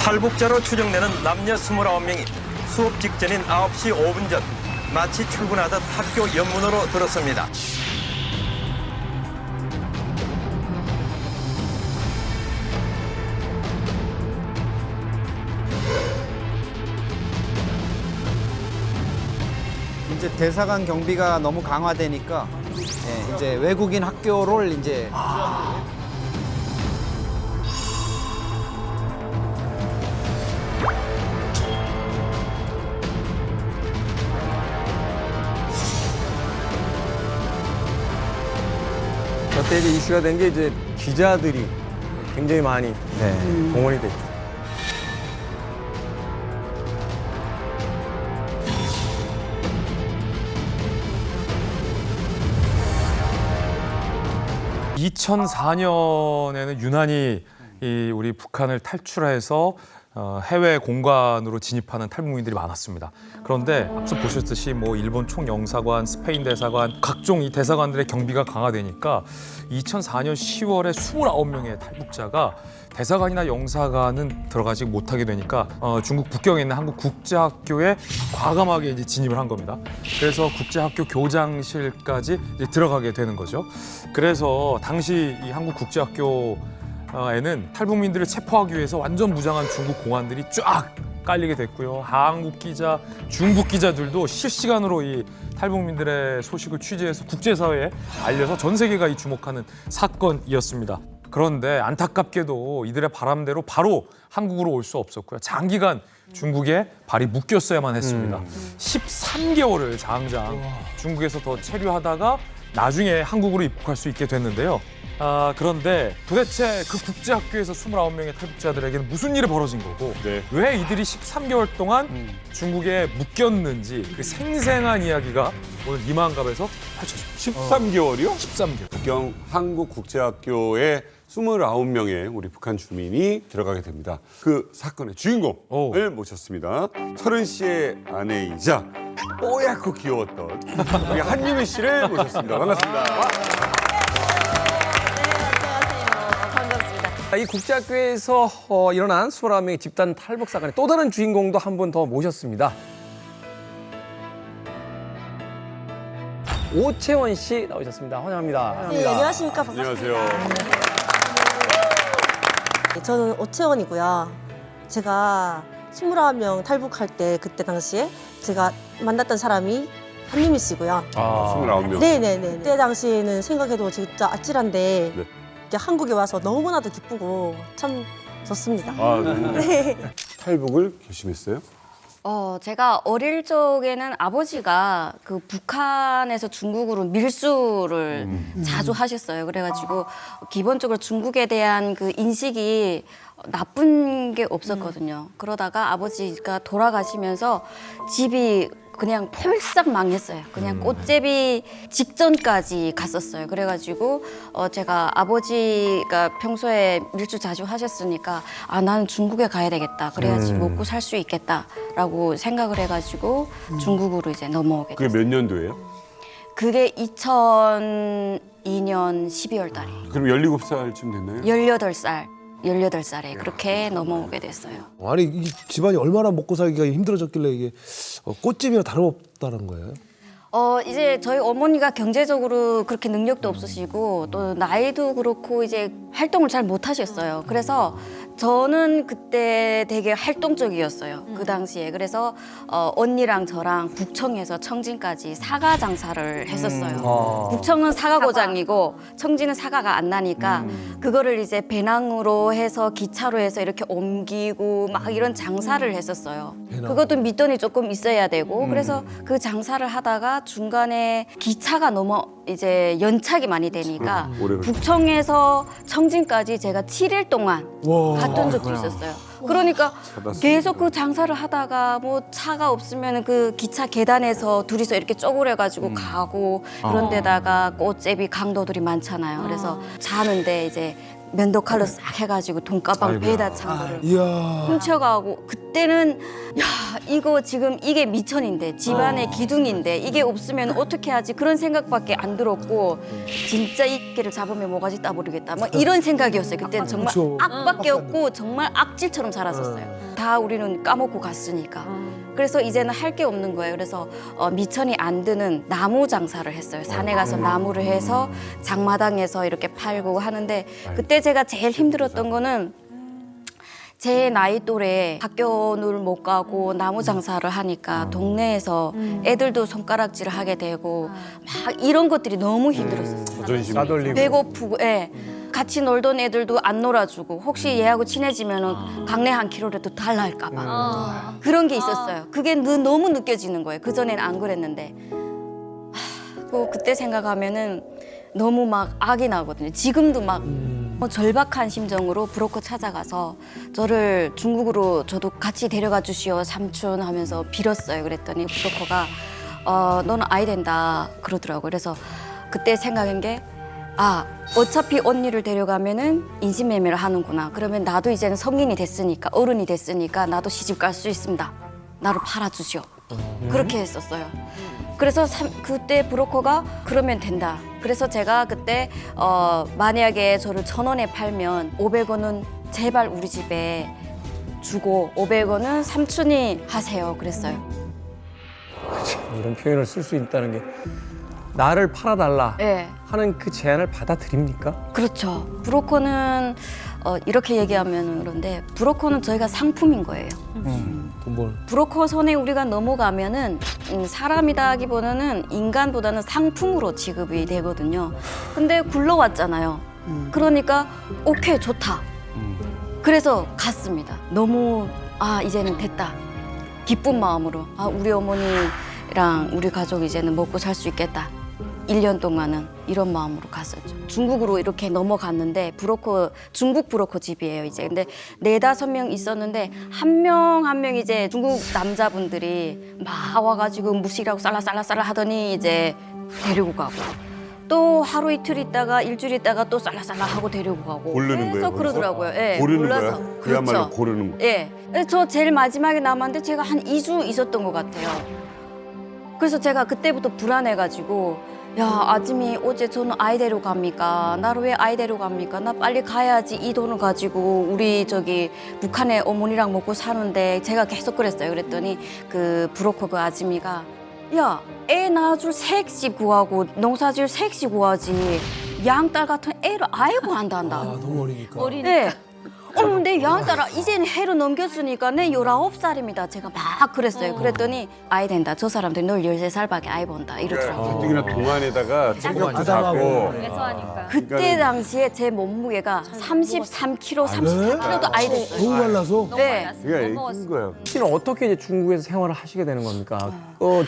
탈북자로 추정되는 남녀 29명이 수업 직전인 9시 5분 전 마치 출근하듯 학교 연문으로 들었습니다. 이제 대사관 경비가 너무 강화되니까 이제 외국인 학교를 이제 그때 이제 이슈가 된 게 이제 기자들이 굉장히 많이 동원이 됐죠. (2004년에는) 유난히 우리 북한을 탈출해서 해외 공간으로 진입하는 탈북민들이 많았습니다. 그런데 앞서 보셨듯이 뭐 일본 총영사관, 스페인 대사관, 각종 이 대사관들의 경비가 강화되니까 2004년 10월에 29명의 탈북자가 대사관이나 영사관은 들어가지 못하게 되니까 중국 북경에 있는 한국 국제학교에 과감하게 이제 진입을 한 겁니다. 그래서 국제학교 교장실까지 이제 들어가게 되는 거죠. 그래서 당시 이 한국 국제학교 에는 탈북민들을 체포하기 위해서 완전 무장한 중국 공안들이 쫙 깔리게 됐고요. 한국 기자, 중국 기자들도 실시간으로 이 탈북민들의 소식을 취재해서 국제사회에 알려서 전 세계가 이 주목하는 사건이었습니다. 그런데 안타깝게도 이들의 바람대로 바로 한국으로 올 수 없었고요. 장기간 중국에 발이 묶였어야만 했습니다. 13개월을 장장 중국에서 더 체류하다가 나중에 한국으로 입국할 수 있게 됐는데요. 그런데 도대체 그 국제학교에서 29명의 탈북자들에게는 무슨 일이 벌어진 거고 왜 이들이 13개월 동안 중국에 묶였는지 그 생생한 이야기가 오늘 이만갑에서 펼쳐집니다. 13개월이요? 13개월. 북경 한국국제학교에 29명의 우리 북한 주민이 들어가게 됩니다. 그 사건의 주인공을 모셨습니다. 설은 씨의 아내이자 뽀얗고 귀여웠던 우리 한유미 씨를 모셨습니다. 반갑습니다. 이 국제학교에서 일어난 29명의 집단 탈북 사건의 또 다른 주인공도 한 분 더 모셨습니다. 오채원 씨 나오셨습니다. 환영합니다. 네, 안녕하십니까. 반갑습니다. 안녕하세요. 저는 오채원이고요. 제가 29명 탈북할 때 그때 당시에 제가 만났던 사람이 한유미 씨고요. 29명. 네네네. 그때 당시에는 생각해도 진짜 아찔한데 네. 이렇게 한국에 와서 너무나도 기쁘고 참 좋습니다. 네. 탈북을 결심했어요? 제가 어릴 적에는 아버지가 그 북한에서 중국으로 밀수를 자주 하셨어요. 그래가지고 기본적으로 중국에 대한 그 인식이 나쁜 게 없었거든요. 그러다가 아버지가 돌아가시면서 집이 그냥 폴싹 망했어요. 그냥 꽃제비 직전까지 갔었어요. 그래가지고 제가 아버지가 평소에 밀수 자주 하셨으니까 나는 중국에 가야 되겠다. 그래야지 먹고 살 수 있겠다라고 생각을 해가지고 중국으로 이제 넘어오게 그게 됐어요. 몇 년도예요? 그게 2002년 12월 달에 그럼 17살쯤 됐나요? 18살에 그렇게 넘어오게 됐어요. 아니 이 집안이 얼마나 먹고 살기가 힘들어졌길래 이게 꽃집이나 다름없다는 거예요? 이제 저희 어머니가 경제적으로 그렇게 능력도 없으시고 또 나이도 그렇고 이제 활동을 잘 못 하셨어요. 그래서 저는 그때 되게 활동적이었어요. 그 당시에. 그래서 언니랑 저랑 북청에서 청진까지 사과 장사를 했었어요. 북청은 사과 고장이고 청진은 사과가 안 나니까 그거를 이제 배낭으로 해서 기차로 해서 이렇게 옮기고 막 이런 장사를 했었어요. 그것도 밑돈이 조금 있어야 되고 그래서 그 장사를 하다가 중간에 기차가 이제 연착이 많이 되니까 북청에서 청진까지 제가 7일 동안 갔던 적도 있었어요. 그러니까 계속 그 장사를 하다가 뭐 차가 없으면 그 기차 계단에서 둘이서 이렇게 쪼그려가지고 가고 그런 데다가 꽃제비 강도들이 많잖아요. 그래서 자는데 이제 면도칼로 싹 해가지고 돈가방 배에다 찬 거를 이야. 훔쳐가고 그때는 야 이거 지금 이게 미천인데 집안의 기둥인데 이게 없으면 어떻게 하지 그런 생각밖에 안 들었고 진짜 이 개를 잡으면 모가지 따버리겠다 막 이런 생각이었어요. 그때는 정말 그렇죠. 악밖에 없고 정말 악질처럼 살았었어요. 다 우리는 까먹고 갔으니까. 그래서 이제는 할 게 없는 거예요. 그래서 미천이 안 드는 나무 장사를 했어요. 산에 가서 나무를 해서 장마당에서 이렇게 팔고 하는데 그때 제가 제일 힘들었던 거는 제 나이 또래 학교를 못 가고 나무 장사를 하니까 동네에서 애들도 손가락질을 하게 되고 막 이런 것들이 너무 힘들었었어요. 자존심이. 싸돌리고. 배고프고, 예. 같이 놀던 애들도 안 놀아주고 혹시 얘하고 친해지면은 강내 한 킬로라도 달라할까봐 그런 게 있었어요. 그게 너무 느껴지는 거예요. 그 전에는 안 그랬는데. 그때 생각하면은 너무 막 악이 나거든요. 지금도 막 절박한 심정으로 브로커 찾아가서 저를 중국으로 저도 같이 데려가 주시오 삼촌 하면서 빌었어요. 그랬더니 브로커가 너는 아이 된다 그러더라고요. 그래서 그때 생각한 게 어차피 언니를 데려가면은 인신매매를 하는구나. 그러면 나도 이제는 성인이 됐으니까 어른이 됐으니까 나도 시집 갈 수 있습니다. 나를 팔아주시오. 그렇게 했었어요. 그래서 그때 브로커가 그러면 된다. 그래서 제가 그때 만약에 저를 1,000원에 팔면 500원은 제발 우리 집에 주고 500원은 삼촌이 하세요. 그랬어요. 이런 표현을 쓸 수 있다는 게 나를 팔아달라 네. 하는 그 제안을 받아들입니까? 그렇죠. 브로커는 이렇게 얘기하면 그런데 브로커는 저희가 상품인 거예요. 돈 벌. 브로커 손에 우리가 넘어가면은 사람이다기보다는 인간보다는 상품으로 취급이 되거든요. 근데 굴러왔잖아요. 그러니까 오케이 좋다. 그래서 갔습니다. 너무 이제는 됐다. 기쁜 마음으로 우리 어머니랑 우리 가족 이제는 먹고 살 수 있겠다. 1년 동안은 이런 마음으로 갔었죠. 중국으로 이렇게 넘어갔는데 중국 브로커 집이에요, 이제. 근데 4-5명 있었는데 한 명 이제 중국 남자분들이 막 와가지고 무시라고 쌀라쌀라쌀라 하더니 이제 데리고 가고 또 하루 이틀 있다가 일주일 있다가 또 쌀라쌀라 하고 데리고 가고 고르는 거예요, 계속 거기서? 그러더라고요. 예, 고르는 골라서. 거야? 그야말로 그렇죠. 고르는 거. 예. 저 제일 마지막에 남았는데 제가 한 2주 있었던 것 같아요. 그래서 제가 그때부터 불안해가지고 아줌이 어제 저는 아이 데려갑니까? 나를 왜 아이 데려갑니까? 나 빨리 가야지 이 돈을 가지고 우리 북한에 어머니랑 먹고 사는데 제가 계속 그랬어요. 그랬더니 그 브로커 그 아줌이가 애 낳아줄 새액씩 구하고 농사질 새액씩 구하지 양딸 같은 애를 아예 구한단다. 너무 어리니까. 네. 내 양딸아 이제는 해로 넘겼으니까 내 19살입니다. 제가 막 그랬어요. 그랬더니 아이 된다. 저 사람들이 널 13살밖에 아이 본다. 이러더라고요. 가뜩이나 동안에다가 체격도 아담하고. 작고. 그때 당시에 제 몸무게가 33kg, 34kg도 아이 됐어요. 너무 말라서. 네. 그러니까 큰 거야. 씨는 어떻게 이제 중국에서 생활을 하시게 되는 겁니까?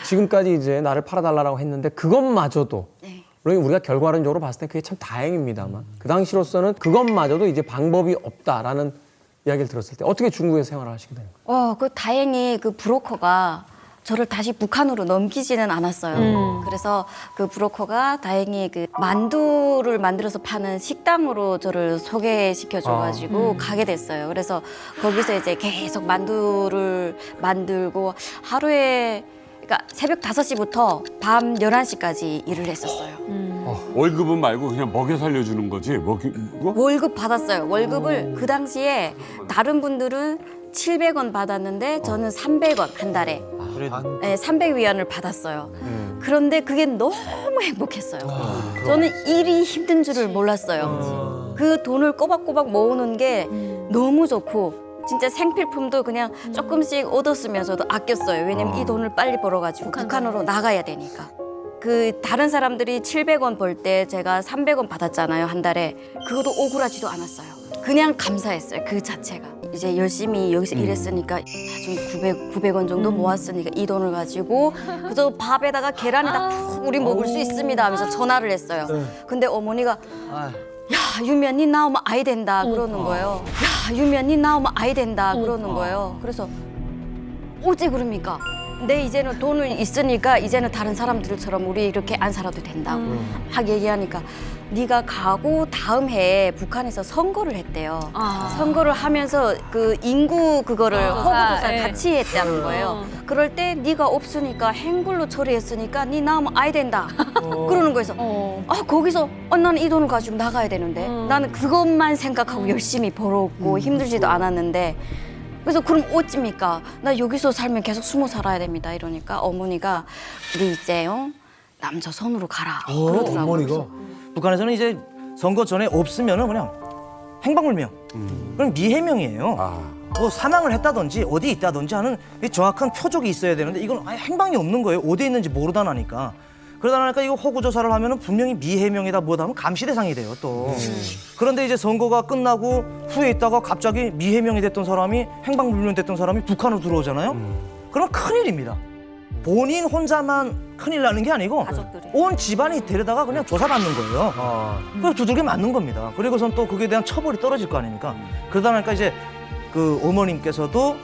지금까지 이제 나를 팔아달라고 했는데 그것마저도 네. 물론 우리가 결과론적으로 봤을 때 그게 참 다행입니다만 그 당시로서는 그것마저도 이제 방법이 없다라는 이야기를 들었을 때 어떻게 중국에서 생활을 하시게 되는 거예요? 다행히 그 브로커가 저를 다시 북한으로 넘기지는 않았어요. 그래서 그 브로커가 다행히 그 만두를 만들어서 파는 식당으로 저를 소개시켜줘가지고 가게 됐어요. 그래서 거기서 이제 계속 만두를 만들고 하루에 그러니까 새벽 5시부터 밤 11시까지 일을 했었어요. 월급은 말고 그냥 먹여 살려주는 거지. 월급 받았어요. 월급을 그 당시에 다른 분들은 700원 받았는데 저는 300원 한 달에. 네, 300위안을 받았어요. 그런데 그게 너무 행복했어요. 저는 일이 힘든 줄을 몰랐어요. 그 돈을 꼬박꼬박 모으는 게 너무 좋고 진짜 생필품도 그냥 조금씩 얻었으면서도 아꼈어요. 왜냐면 이 돈을 빨리 벌어가지고 북한으로 나가야 되니까. 그 다른 사람들이 700원 벌 때 제가 300원 받았잖아요, 한 달에. 그것도 억울하지도 않았어요. 그냥 감사했어요, 그 자체가. 이제 열심히 여기서 일했으니까 나중에 900원 정도 모았으니까 이 돈을 가지고 그래서 밥에다가 계란에다 푹 우리 먹을 수 있습니다 하면서 전화를 했어요. 근데 어머니가 유면 니 나오면 아이 된다 그러는 거예요. 유면 니 나오면 아이 된다 그러는 거예요. 그래서 어째 그럽니까? 내 이제는 돈은 있으니까 이제는 다른 사람들처럼 우리 이렇게 안 살아도 된다고 막 얘기하니까 네가 가고 다음 해에 북한에서 선거를 했대요. 선거를 하면서 그 인구 그거를 허구조사 예. 같이 했다는 거예요. 그럴 때 네가 없으니까 행불로 처리했으니까 네 나오면 아야 된다. 그러는 거에서 거기서 나는 이 돈을 가지고 나가야 되는데 나는 그것만 생각하고 열심히 벌었고 힘들지도 않았는데 그래서 그럼 어찌입니까? 나 여기서 살면 계속 숨어 살아야 됩니다. 이러니까 어머니가 우리 이제 남자 손으로 가라 그러더라고요. 어머니가. 북한에서는 이제 선거 전에 없으면은 그냥 행방불명. 그럼 미해명이에요. 뭐 사망을 했다든지 어디 있다든지 하는 이 정확한 표적이 있어야 되는데 이건 아예 행방이 없는 거예요. 어디 있는지 모르다 나니까. 그러다 나니까 이거 허구 조사를 하면은 분명히 미해명이다 뭐다 하면 감시 대상이 돼요 또. 그런데 이제 선거가 끝나고 후에 있다가 갑자기 미해명이 됐던 사람이 행방불명 됐던 사람이 북한으로 들어오잖아요. 그럼 큰일입니다. 본인 혼자만 큰일 나는 게 아니고 가족들이. 온 집안이 데려다가 그냥 조사받는 거예요. 그래서 두들겨 맞는 겁니다. 그리고선 또 그게 대한 처벌이 떨어질 거 아닙니까? 그러다 보니까 이제 그 어머님께서도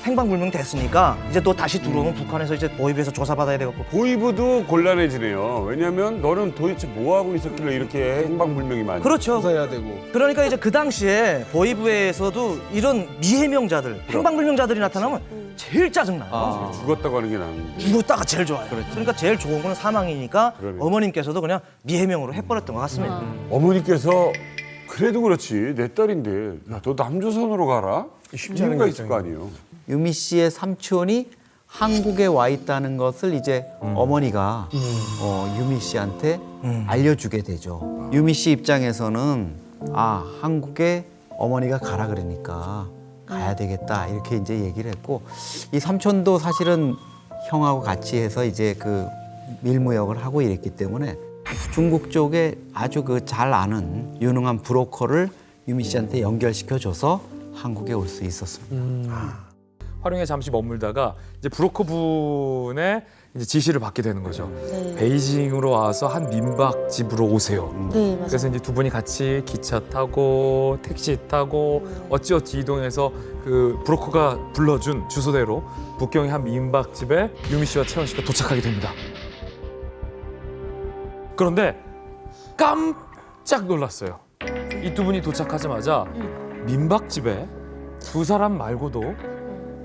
행방불명 됐으니까 이제 또 다시 들어오면 북한에서 이제 보위부에서 조사받아야 되겠고. 보위부도 곤란해지네요. 왜냐하면 너는 도대체 뭐 하고 있었길래 이렇게 행방불명이 많이? 그렇죠. 조사해야 되고. 그러니까 이제 그 당시에 보위부에서도 이런 미해명자들, 행방불명자들이 나타나면 제일 짜증나요. 죽었다고 하는 게 나은. 죽었다가 제일 좋아요. 그러니까 제일 좋은 거는 사망이니까 그러네. 어머님께서도 그냥 미해명으로 해버렸던 것 같습니다. 어머니께서 그래도 그렇지 내 딸인데 야, 너 남조선으로 가라? 이유가 있을 거 아니에요. 유미 씨의 삼촌이 한국에 와 있다는 것을 이제 어머니가 유미 씨한테 알려주게 되죠. 유미 씨 입장에서는 한국에 어머니가 가라 그러니까 가야 되겠다 이렇게 이제 얘기를 했고 이 삼촌도 사실은 형하고 같이 해서 이제 그 밀무역을 하고 이랬기 때문에 중국 쪽에 아주 그 잘 아는 유능한 브로커를 유미 씨한테 연결시켜줘서 한국에 올 수 있었습니다. 화룡에 잠시 머물다가 이제 브로커분의 이제 지시를 받게 되는 거죠. 베이징으로 와서 한 민박 집으로 오세요. 네, 맞아요. 그래서 이제 두 분이 같이 기차 타고 택시 타고 어찌어찌 이동해서 그 브로커가 불러준 주소대로 북경의 한 민박 집에 유미 씨와 채원 씨가 도착하게 됩니다. 그런데 깜짝 놀랐어요. 이 두 분이 도착하자마자 민박집에 두 사람 말고도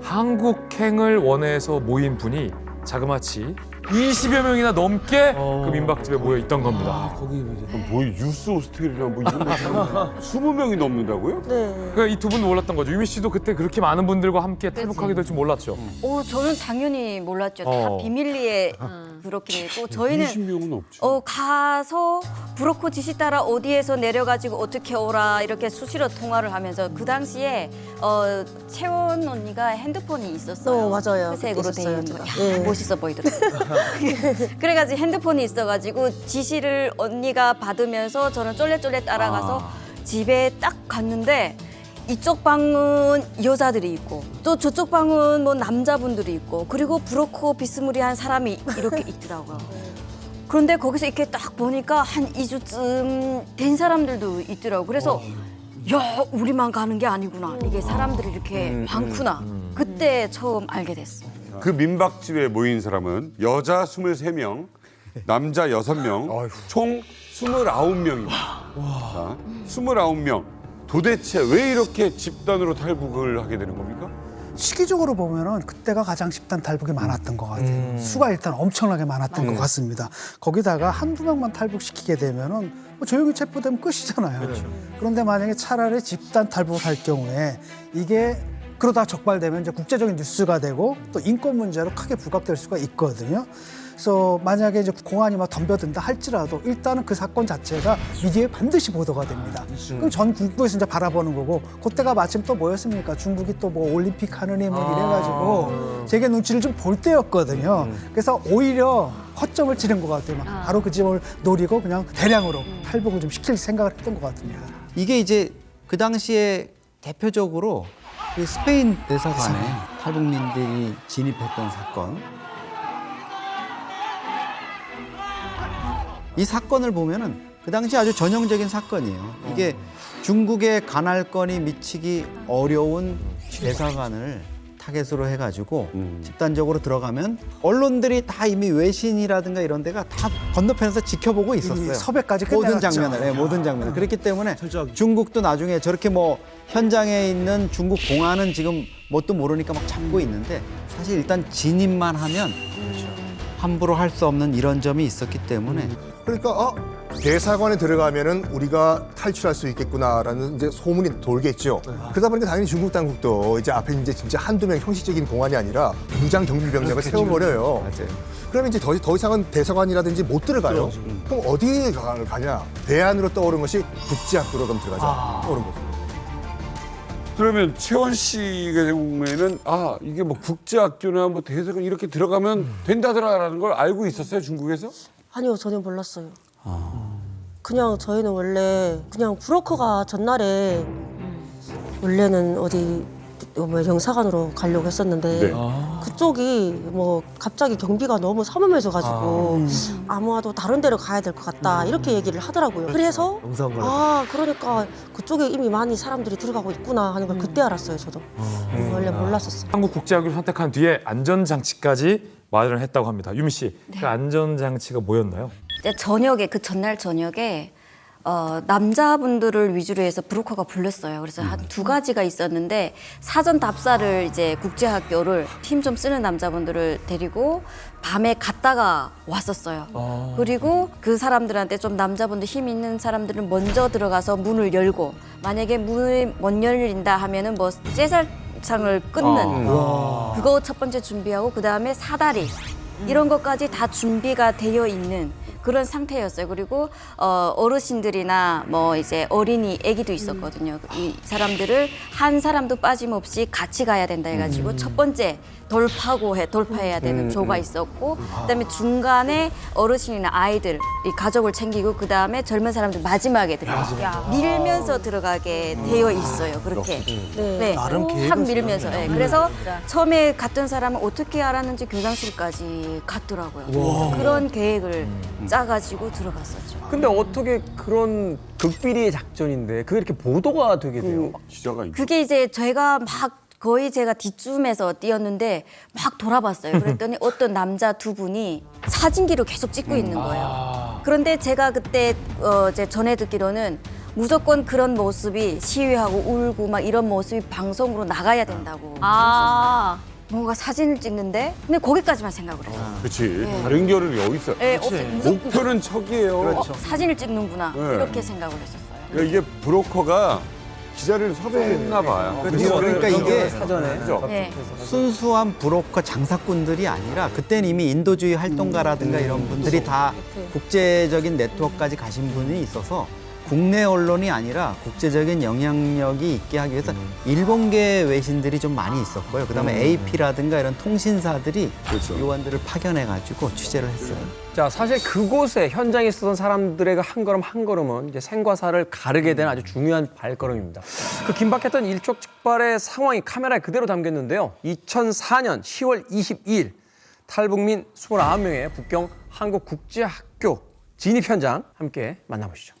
한국행을 원해서 모인 분이 자그마치 20여 명이나 넘게 그 민박집에 모여 있던 겁니다. 거기 이제. 뭐 뉴스 호스텔이나 뭐 이런 거 20명이 넘는다고요? 네. 그러니까 이 두 분 몰랐던 거죠. 유미 씨도 그때 그렇게 많은 분들과 함께 탈북하게 될 줄 몰랐죠. 저는 당연히 몰랐죠. 다 비밀리에 그렇게 되고 저희는 20명은 없지. 가서 브로커 지시 따라 어디에서 내려가지고 어떻게 오라 이렇게 수시로 통화를 하면서 그 당시에 채원 언니가 핸드폰이 있었어요. 맞아요. 회색으로 그때 돼 있는 있었어요, 거. 제가. 야, 네. 멋있어 보이더라고요. 그래가지고 핸드폰이 있어가지고 지시를 언니가 받으면서 저는 쫄래쫄래 따라가서 집에 딱 갔는데 이쪽 방은 여자들이 있고 또 저쪽 방은 뭐 남자분들이 있고 그리고 브로커 비스무리한 사람이 이렇게 있더라고요. 그런데 거기서 이렇게 딱 보니까 한 2주쯤 된 사람들도 있더라고요. 그래서 야, 우리만 가는 게 아니구나. 이게 사람들이 이렇게 많구나. 그때 처음 알게 됐어요. 그 민박집에 모인 사람은 여자 23명, 남자 6명, 총 29명입니다. 자, 29명. 도대체 왜 이렇게 집단으로 탈북을 하게 되는 겁니까? 시기적으로 보면은 그때가 가장 집단 탈북이 많았던 것 같아요. 수가 일단 엄청나게 많았던 것 같습니다. 거기다가 한두 명만 탈북시키게 되면은 뭐 조용히 체포되면 끝이잖아요. 그런데 만약에 차라리 집단 탈북할 경우에 이게 그러다 적발되면 이제 국제적인 뉴스가 되고 또 인권 문제로 크게 부각될 수가 있거든요. 그래서 만약에 이제 공안이 막 덤벼든다 할지라도 일단은 그 사건 자체가 미디어에 반드시 보도가 됩니다. 그럼 전 국부에서 이제 바라보는 거고 그때가 마침 또 뭐였습니까? 중국이 또 뭐 올림픽 하느니 뭐 이래가지고 세계 눈치를 좀 볼 때였거든요. 그래서 오히려 허점을 찌른 것 같아요. 바로 그 점을 노리고 그냥 대량으로 탈북을 좀 시킬 생각을 했던 것 같습니다. 이게 이제 그 당시에 대표적으로 그 스페인 대사관에 탈북민들이 진입했던 사건. 이 사건을 보면은 그 당시 아주 전형적인 사건이에요. 이게 중국의 간할권이 미치기 어려운 대사관을 타겟으로 해가지고 집단적으로 들어가면 언론들이 다 이미 외신이라든가 이런 데가 다 건너편에서 지켜보고 있었어요. 섭외까지 모든 끝내놨죠. 장면을, 네, 모든 장면을. 그렇기 때문에 철저하게. 중국도 나중에 저렇게 뭐 현장에 있는 중국 공안은 지금 뭣도 모르니까 막 잡고 있는데 사실 일단 진입만 하면 함부로 할 수 없는 이런 점이 있었기 때문에 그러니까 대사관에 들어가면은 우리가 탈출할 수 있겠구나라는 이제 소문이 돌겠죠. 그러다 보니까 당연히 중국 당국도 이제 앞에 이제 진짜 한두 명 형식적인 공안이 아니라 무장 경비 병력을 세워버려요. 맞아요. 그러면 이제 더 이상은 대사관이라든지 못 들어가요. 그럼 어디에 가냐? 대안으로 떠오른 것이 국제학교로 그럼 들어가자. 떠오른 거죠. 그러면 채원 씨 경우에는 이게 뭐 국제학교나 뭐 대사관 이렇게 들어가면 된다더라라는 걸 알고 있었어요, 중국에서? 아니요, 전혀 몰랐어요. 그냥 저희는 원래 그냥 브로커가 전날에 원래는 어디 뭐 영사관으로 가려고 했었는데 그쪽이 뭐 갑자기 경비가 너무 삼엄해져가지고 아무와도 다른 데로 가야 될 것 같다 이렇게 얘기를 하더라고요. 그래서 그러니까 그쪽에 이미 많이 사람들이 들어가고 있구나 하는 걸 그때 알았어요. 저도 원래 몰랐었어요. 한국국제학교를 선택한 뒤에 안전장치까지 마련을 했다고 합니다. 유미 씨, 그 안전장치가 뭐였나요? 이제 저녁에 그 전날 저녁에 남자분들을 위주로 해서 브로커가 불렀어요. 그래서 한 2가지가 있었는데 사전 답사를 이제 국제학교를 힘 좀 쓰는 남자분들을 데리고 밤에 갔다가 왔었어요. 그리고 그 사람들한테 좀 남자분들 힘 있는 사람들은 먼저 들어가서 문을 열고 만약에 문이 못 열린다 하면은 뭐 쇠살창을 끊는 그거 첫 번째 준비하고 그 다음에 사다리 이런 것까지 다 준비가 되어 있는 그런 상태였어요. 그리고 어르신들이나 뭐 이제 어린이, 아기도 있었거든요. 이 사람들을 한 사람도 빠짐없이 같이 가야 된다 해가지고 첫 번째 돌파해야 되는 조가 있었고, 그다음에 중간에 어르신이나 아이들, 이 가족을 챙기고 그다음에 젊은 사람들 마지막에 들어가요. 밀면서 들어가게 되어 있어요. 그렇게. 네. 확 밀면서. 네. 그래서 처음에 갔던 사람은 어떻게 알았는지 교장실까지 갔더라고요. 그런 계획을 짜가지고 들어갔었죠. 근데 어떻게 그런 극비리의 작전인데 그게 이렇게 보도가 되게 돼요? 기자가 있죠. 그게 이제 제가 막 거의 제가 뒷쯤에서 뛰었는데 막 돌아봤어요. 그랬더니 어떤 남자 2분이 사진기로 계속 찍고 있는 거예요. 그런데 제가 그때 이제 전해 듣기로는 무조건 그런 모습이 시위하고 울고 막 이런 모습이 방송으로 나가야 된다고. 뭔가 사진을 찍는데 근데 거기까지만 생각을 했어요. 그렇지. 다른 결은 여기 있어요. 네, 없어요. 목표는 척이에요. 사진을 찍는구나 네. 이렇게 생각을 했었어요. 그러니까 이게 브로커가 기자를 섭외했나 봐요. 그러니까 이게 사전에. 네. 순수한 브로커 장사꾼들이 아니라 그때는 이미 인도주의 활동가라든가 이런 분들이 다 국제적인 네트워크까지 가신 분이 있어서 국내 언론이 아니라 국제적인 영향력이 있게 하기 위해서 일본계 외신들이 좀 많이 있었고요. 그다음에 AP라든가 이런 통신사들이 요원들을 파견해가지고 취재를 했어요. 자, 사실 그곳에 현장에 있었던 사람들의 한 걸음 한 걸음은 이제 생과 사를 가르게 되는 아주 중요한 발걸음입니다. 그 긴박했던 일촉즉발의 상황이 카메라에 그대로 담겼는데요. 2004년 10월 22일 탈북민 29명의 북경 한국국제학교 진입 현장 함께 만나보시죠.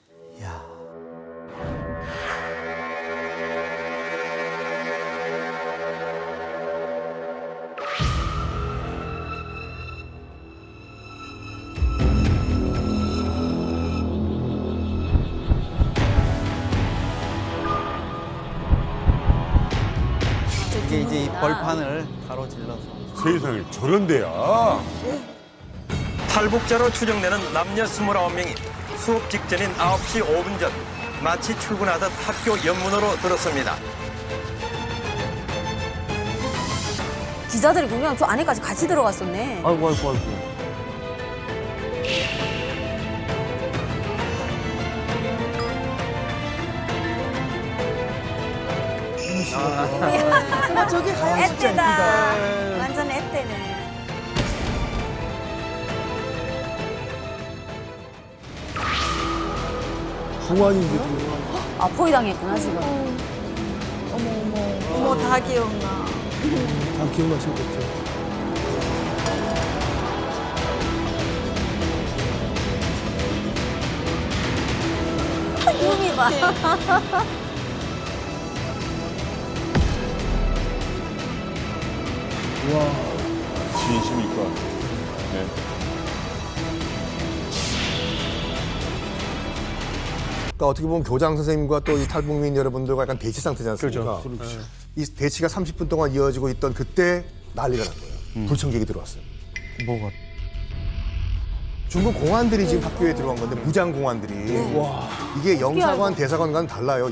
이게 이제 이 벌판을 가로질러서 세상에 저런 데야. 탈북자로 추정되는 남녀 29명이 수업 직전인 9시 5분 전 마치 출근하듯 학교 연문으로 들었습니다. 기자들이 그냥 저 안에까지 같이 들어갔었네. 아이고. 저기 앳되다. 완전 앳되네. 공안이 이제 포위 당했구나 지금. 어머 다 기억나. 다 기억나시겠죠. 몸이 봐. 진심일 것 같아요. 네. 그러니까 어떻게 보면 교장 선생님과 또 이 탈북민 여러분들과 약간 대치 상태지 않습니까? 이 대치가 30분 동안 이어지고 있던 그때 난리가 난 거예요. 불청객이 들어왔어요. 뭐가? 중국 공안들이 지금 학교에 들어간 건데 무장 공안들이 이게 영사관 대사관과는 달라요.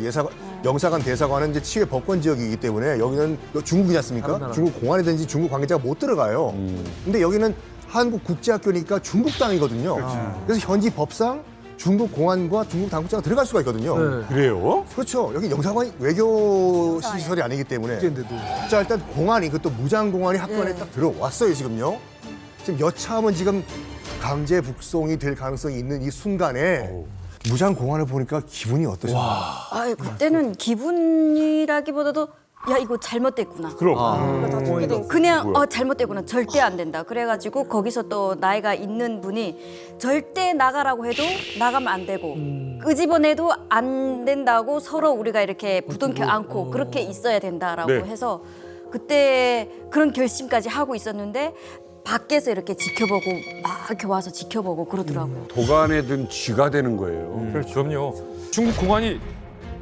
영사관 대사관은 이제 치외 법권 지역이기 때문에 여기는 중국이지 않습니까? 중국 공안이든지 중국 관계자가 못 들어가요. 근데 여기는 한국 국제학교니까 중국 땅이거든요. 그래서 현지 법상 중국 공안과 중국 당국자가 들어갈 수가 있거든요. 그래요? 그렇죠. 여기 영사관이 외교 시설이 아니기 때문에. 자, 일단 공안이 그것도 무장 공안이 학교 안에 딱 들어왔어요, 지금요. 지금 여차하면 지금 강제 북송이 될 가능성이 있는 이 순간에 무장 공안을 보니까 기분이 어떠셨나요? 아, 그때는 기분이라기보다도 야 이거 잘못됐구나. 그럼. 그냥 잘못됐구나. 절대 안 된다. 그래가지고 거기서 또 나이가 있는 분이 절대 나가라고 해도 나가면 안 되고 끄집어내도 안 된다고 서로 우리가 이렇게 부둥켜 안고 그렇게 있어야 된다라고 네. 해서 그때 그런 결심까지 하고 있었는데 밖에서 이렇게 지켜보고 막 이렇게 와서 지켜보고 그러더라고요. 도간에 든 쥐가 되는 거예요. 그럼요. 중국 공안이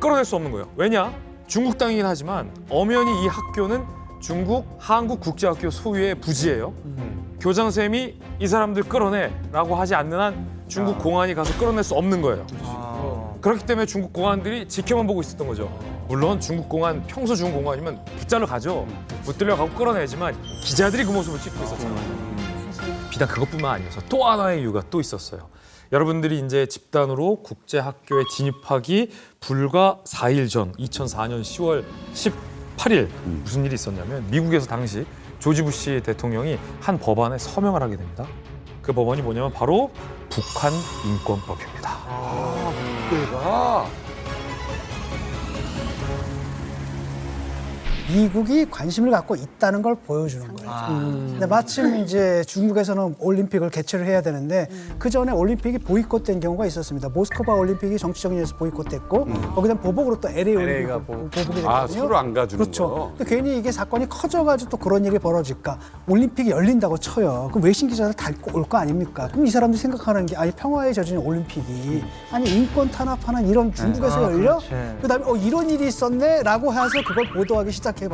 끌어낼 수 없는 거예요. 왜냐? 중국 땅이긴 하지만 엄연히 이 학교는 중국 한국국제학교 소유의 부지예요. 교장 선생님이 이 사람들 끌어내라고 하지 않는 한 중국 공안이 가서 끌어낼 수 없는 거예요. 그렇기 때문에 중국 공안들이 지켜만 보고 있었던 거죠. 물론 중국 공안, 평소 중국 공안이면 붙잡러 가죠. 붙들려 가고 끌어내지만 기자들이 그 모습을 찍고 있었잖아요. 비단 그것뿐만 아니어서 또 하나의 이유가 또 있었어요. 여러분들이 이제 집단으로 국제학교에 진입하기 불과 4일 전 2004년 10월 18일 무슨 일이 있었냐면 미국에서 당시 조지 부시 대통령이 한 법안에 서명을 하게 됩니다. 그 법안이 뭐냐면 바로 북한 인권법입니다. 내가 미국이 관심을 갖고 있다는 걸 보여주는 거예요. 근데 마침 이제 중국에서는 올림픽을 개최를 해야 되는데 그 전에 올림픽이 보이콧된 경우가 있었습니다. 모스크바 올림픽이 정치적인 이유에서 보이콧됐고 거기다 보복으로 또 LA 올림픽이 보복이 됐거든요. 아, 서로 안 가주는 그렇죠. 거. 근데 괜히 이게 사건이 커져가지고 또 그런 일이 벌어질까? 올림픽이 열린다고 쳐요. 그럼 외신 기자들 달 올 거 아닙니까? 그럼 이 사람들이 생각하는 게 아니 평화에 젖은 올림픽이 아니 인권 탄압하는 이런 중국에서 열려? 그다음에 이런 일이 있었네라고 해서 그걸 보도하기 시작해봐요.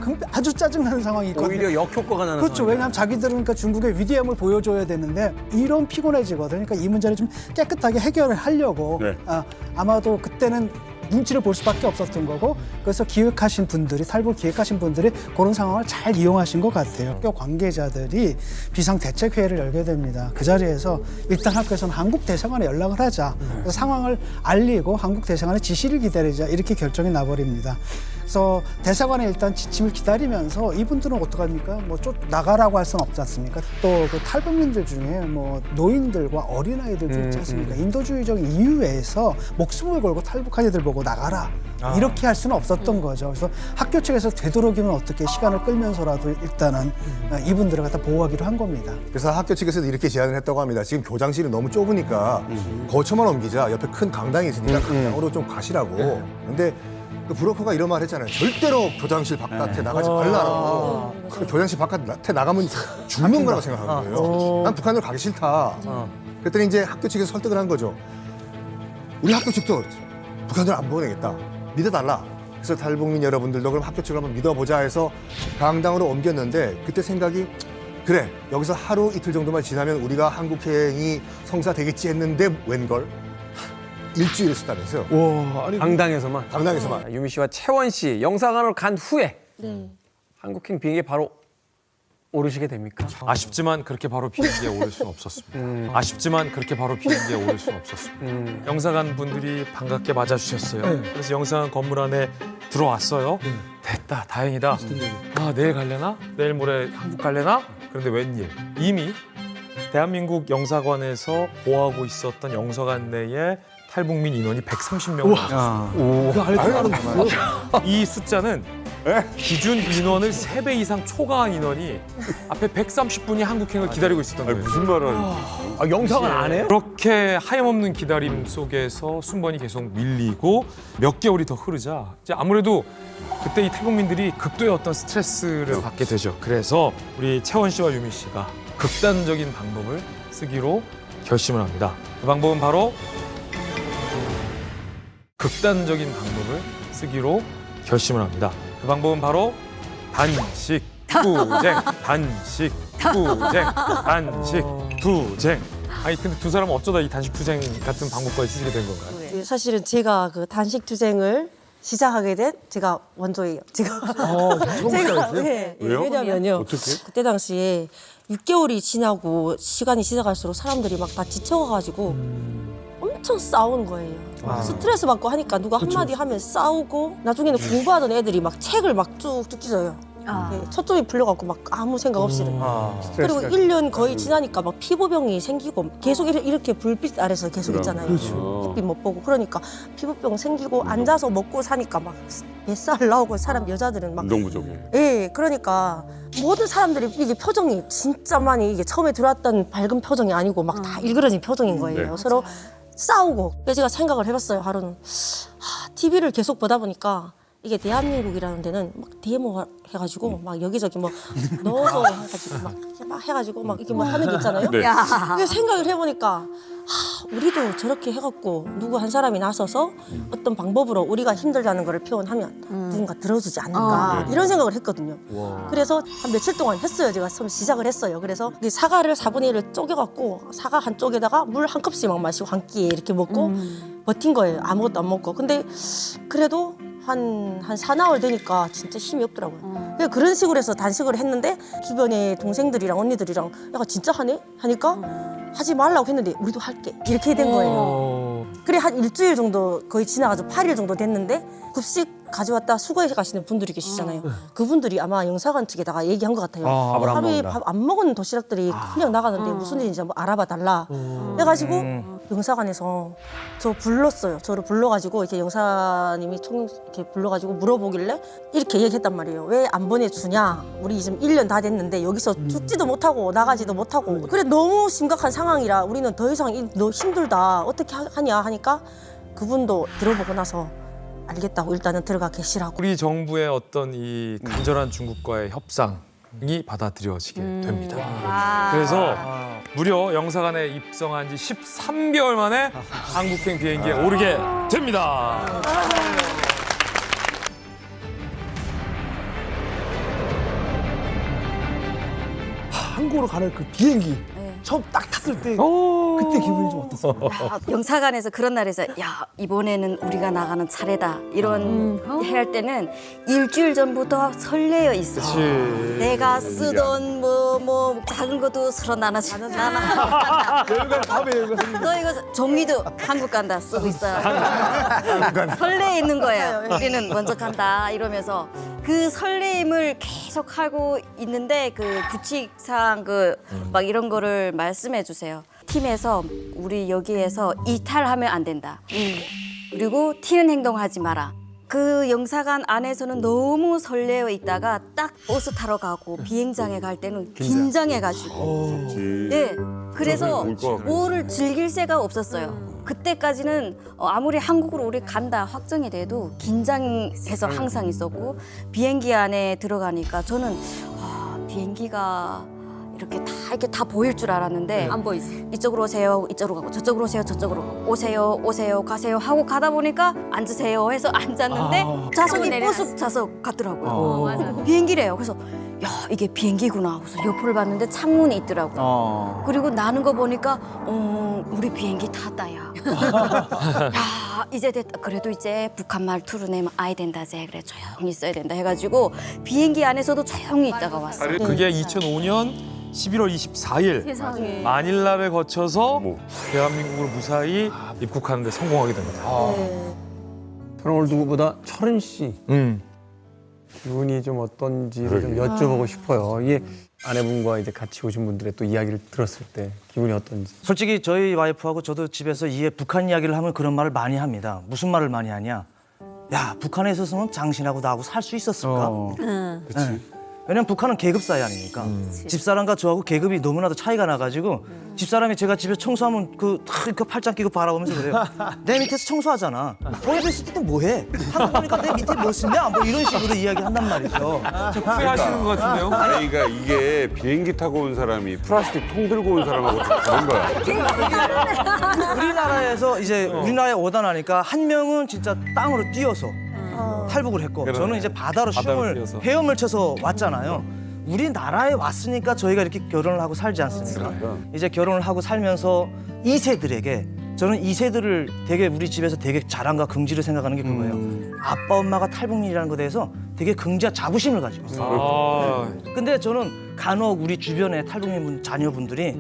그럼 아주 짜증나는 상황이 있거든요. 오히려 역효과가 나는 그렇죠. 왜냐하면 자기들은 그러니까 중국의 위대함을 보여줘야 되는데 이런 피곤해지거든요. 그러니까 이 문제를 좀 깨끗하게 해결을 하려고 네. 아마도 그때는 눈치를 볼 수밖에 없었던 거고 그래서 기획하신 분들이 탈북을 기획하신 분들이 그런 상황을 잘 이용하신 것 같아요. 학교 관계자들이 비상대책회의를 열게 됩니다. 그 자리에서 일단 학교에서는 한국 대사관에 연락을 하자. 그래서 상황을 알리고 한국 대사관의 지시를 기다리자 이렇게 결정이 나버립니다. 그래서 대사관에 일단 지침을 기다리면서 이분들은 어떡합니까? 뭐 나가라고 할 수는 없지 않습니까? 또 그 탈북민들 중에 뭐 노인들과 어린아이들도 있지 않습니까? 인도주의적인 이유에서 목숨을 걸고 탈북한 이들 보고 나가라. 이렇게 할 수는 없었던 거죠. 그래서 학교 측에서 되도록이면 어떻게 시간을 끌면서라도 일단은 이분들을 갖다 보호하기로 한 겁니다. 그래서 학교 측에서도 이렇게 제안을 했다고 합니다. 지금 교장실이 너무 좁으니까 거처만 옮기자. 옆에 큰 강당이 있으니까 강당으로 좀 가시라고. 근데 그 브로커가 이런 말 했잖아요. 절대로 교장실 바깥에 나가지 말라고. 그 교장실 바깥에 나가면 죽는 거라고 생각하는 거예요. 난 북한으로 가기 싫다. 그랬더니 이제 학교 측에서 설득을 한 거죠. 우리 학교 측도 북한으로 안 보내겠다. 믿어달라. 그래서 탈북민 여러분들도 그럼 학교 측을 한번 믿어보자 해서 강당으로 옮겼는데 그때 생각이 그래 여기서 하루 이틀 정도만 지나면 우리가 한국행이 성사되겠지 했는데 웬걸? 일주일 쓰다면서요. 강당에서만. 강당에서만. 유미 씨와 채원 씨 영사관으로 간 후에 한국행 비행기에 바로 오르시게 됩니까? 아쉽지만 그렇게 바로 비행기에 오를 수는 없었습니다. 아쉽지만 그렇게 바로 비행기에 오를 수는 없었습니다. 영사관 분들이 반갑게 맞아주셨어요. 그래서 영사관 건물 안에 들어왔어요. 됐다, 다행이다. 아, 내일 갈래나? 내일 모레 한국 갈래나? 그런데 웬일? 이미 대한민국 영사관에서 보호하고 있었던 영사관 내에 탈북민 인원이 130명. 이 숫자는 기준 인원을 3배 이상 초과한 인원이 앞에 130분이 한국행을 기다리고 있었던 거예요. 무슨 말을 하는 아, 영상은 안 해요? 그렇게 하염없는 기다림 속에서 순번이 계속 밀리고 몇 개월이 더 흐르자 이제 아무래도 그때 이 태국민들이 극도의 어떤 스트레스를 받게 되죠. 그래서 우리 채원 씨와 유미 씨가 극단적인 방법을 쓰기로 결심을 합니다. 그 방법은 바로 극단적인 방법을 쓰기로 결심을 합니다. 그 방법은 바로 단식 투쟁, 단식 투쟁, 단식 투쟁. 아니 근데 두 사람은 어쩌다 이 단식 투쟁 같은 방법까지 쓰게 된 건가요? 사실은 제가 그 단식 투쟁을 시작하게 된 제가 원조예요. 제가 네. 왜요? 왜냐면요. 어떻게? 그때 당시에 6개월이 지나고 시간이 지나갈수록 사람들이 막 다 지쳐가지고 엄청 싸우는 거예요. 스트레스 받고 하니까 누가 한마디 하면 싸우고 나중에는 공부하던 애들이 막 책을 막 쭉쭉 찢어요. 네, 초점이 풀려갖고 막 아무 생각 없이. 그리고 1년 거의 지나니까 막 피부병이 생기고 계속 이렇게 불빛 아래서 계속 있잖아요. 햇빛 못 보고 그러니까 피부병 생기고 앉아서 먹고 사니까 막 뱃살 나오고 사람 여자들은 막 운동 부족에. 예, 그러니까 모든 사람들이 이게 표정이 진짜 많이 이게 처음에 들어왔던 밝은 표정이 아니고 막 다 일그러진 표정인 거예요. 네. 서로 싸우고. 그래서 제가 생각을 해봤어요. 하루는 TV를 계속 보다 보니까 이게 대한민국이라는 데는 막 데모 해가지고 막 여기저기 뭐 넣어서 해가지고 막 해가지고 막 이렇게 뭐 하는 게 있잖아요. 네. 그래서 생각을 해보니까 우리도 저렇게 해갖고 누구 한 사람이 나서서 어떤 방법으로 우리가 힘들다는 걸 표현하면 누군가 들어주지 않을까 이런 생각을 했거든요. 그래서 한 며칠 동안 했어요. 제가 처음 시작을 했어요. 그래서 이 사과를 4분의 1을 쪼개갖고 사과 한 쪽에다가 물 한 컵씩 막 마시고 한 끼에 이렇게 먹고 버틴 거예요. 아무것도 안 먹고. 근데 그래도 한 사나흘 되니까 진짜 힘이 없더라고요. 그냥 그런 식으로 해서 단식을 했는데 주변에 동생들이랑 언니들이랑 야 진짜 하네? 하니까 하지 말라고 했는데 우리도 할게 이렇게 된 거예요. 그래 한 일주일 정도 거의 지나가지고 8일 정도 됐는데 급식 가져왔다 수거해 가시는 분들이 계시잖아요. 그분들이 아마 영사관 측에다가 얘기한 것 같아요. 하루에 밥 안 먹은 도시락들이 그냥 나가는데 무슨 일인지 한번 알아봐 달라. 해가지고 영사관에서 저 불렀어요. 저를 불러가지고 이렇게 영사님이 총 이렇게 불러가지고 물어보길래 이렇게 얘기했단 말이에요. 왜 안 보내주냐? 우리 지금 1년 다 됐는데 여기서 죽지도 못하고 나가지도 못하고 그래 너무 심각한 상황이라 우리는 더 이상 너 힘들다 어떻게 하냐 하니까 그분도 들어보고 나서 알겠다고 일단은 들어가 계시라고. 우리 정부의 어떤 이 간절한 중국과의 협상이 받아들여지게 됩니다. 그래서 무려 영사관에 입성한 지 13개월 만에 한국행 비행기에 오르게 됩니다. 한국으로 가는 그 비행기 처음 딱 탔을 때 그때 기분이 좀 어땠어요? 영사관에서 그런 날에서 야 이번에는 우리가 나가는 차례다 이런 할 때는 일주일 전부터 설레어 있어. 내가 쓰던 뭐 작은 것도 서로 나눠 간다. 너 이거 종이도 한국 간다 쓰고 있어요. 설레 있는 거예요. 우리는 먼저 간다 이러면서 그 설레임을 계속 하고 있는데 그 규칙상 그 막 이런 거를 말씀해 주세요. 팀에서 우리 여기에서 이탈하면 안 된다. 그리고 튀는 행동하지 마라. 그 영사관 안에서는 너무 설레어 있다가 딱 버스 타러 가고 비행장에 갈 때는 긴장해가지고 네 그래서 뭐를 즐길 새가 없었어요. 그때까지는 아무리 한국으로 우리 간다 확정이 돼도 긴장해서 항상 있었고 비행기 안에 들어가니까 저는 비행기가 이렇게 다 보일 줄 알았는데 안 보이지. 이쪽으로 오세요, 이쪽으로 가고 저쪽으로 오세요, 저쪽으로 오세요, 가세요 하고 가다 보니까 앉으세요 해서 앉았는데 좌석이 버스 좌석 같더라고요. 맞아. 비행기래요. 그래서 야 이게 비행기구나. 그래서 옆을 봤는데 창문이 있더라고요. 그리고 나는 거 보니까 우리 비행기 탔다야. 야 이제 됐다. 그래도 이제 북한 말투로 내면 아야 된다제. 그래 조용히 있어야 된다 해가지고 비행기 안에서도 조용히 있다가 왔어요. 그게 2005년 11월 24일 세상에. 마닐라를 거쳐서 대한민국으로 무사히 입국하는 데 성공하게 됩니다. 저는 오늘 누구보다 철은 씨 기분이 좀 어떤지를 좀 여쭤보고 싶어요. 이게 아내분과 이제 같이 오신 분들의 또 이야기를 들었을 때 기분이 어떤지. 솔직히 저희 와이프하고 저도 집에서 북한 이야기를 하면 그런 말을 많이 합니다. 무슨 말을 많이 하냐? 야 북한에 있었으면 장신하고 나하고 살 수 있었을까? 응. 네. 왜냐면 북한은 계급 사회 아닙니까? 집사람과 저하고 계급이 너무나도 차이가 나가지고 집사람이 제가 집에 청소하면 그 팔짱 끼고 바라보면서 그래요. 내 밑에서 청소하잖아. 거기 있을 때 뭐해? 하고 보니까 내 밑에 뭐 쓰냐? 뭐 이런 식으로 이야기한단 말이죠. 후회하시는 것 같은데요? 그러니까 이게 비행기 타고 온 사람이 플라스틱 통 들고 온 사람하고 좀 다른 거야. 우리나라에서 이제 우리나라에 오다 나니까 한 명은 진짜 땅으로 뛰어서 탈북을 했고 저는 이제 바다로 뛰어서. 헤엄을 쳐서 왔잖아요. 우리나라에 왔으니까 저희가 이렇게 결혼을 하고 살지 않습니까? 이제 결혼을 하고 살면서 2세들에게 저는 2세들을 되게 우리 집에서 되게 자랑과 긍지를 생각하는 게 그거예요. 아빠 엄마가 탈북민이라는 것에 대해서 되게 긍지와 자부심을 가지고 있어요. 근데 저는 간혹 우리 주변에 탈북민 자녀분들이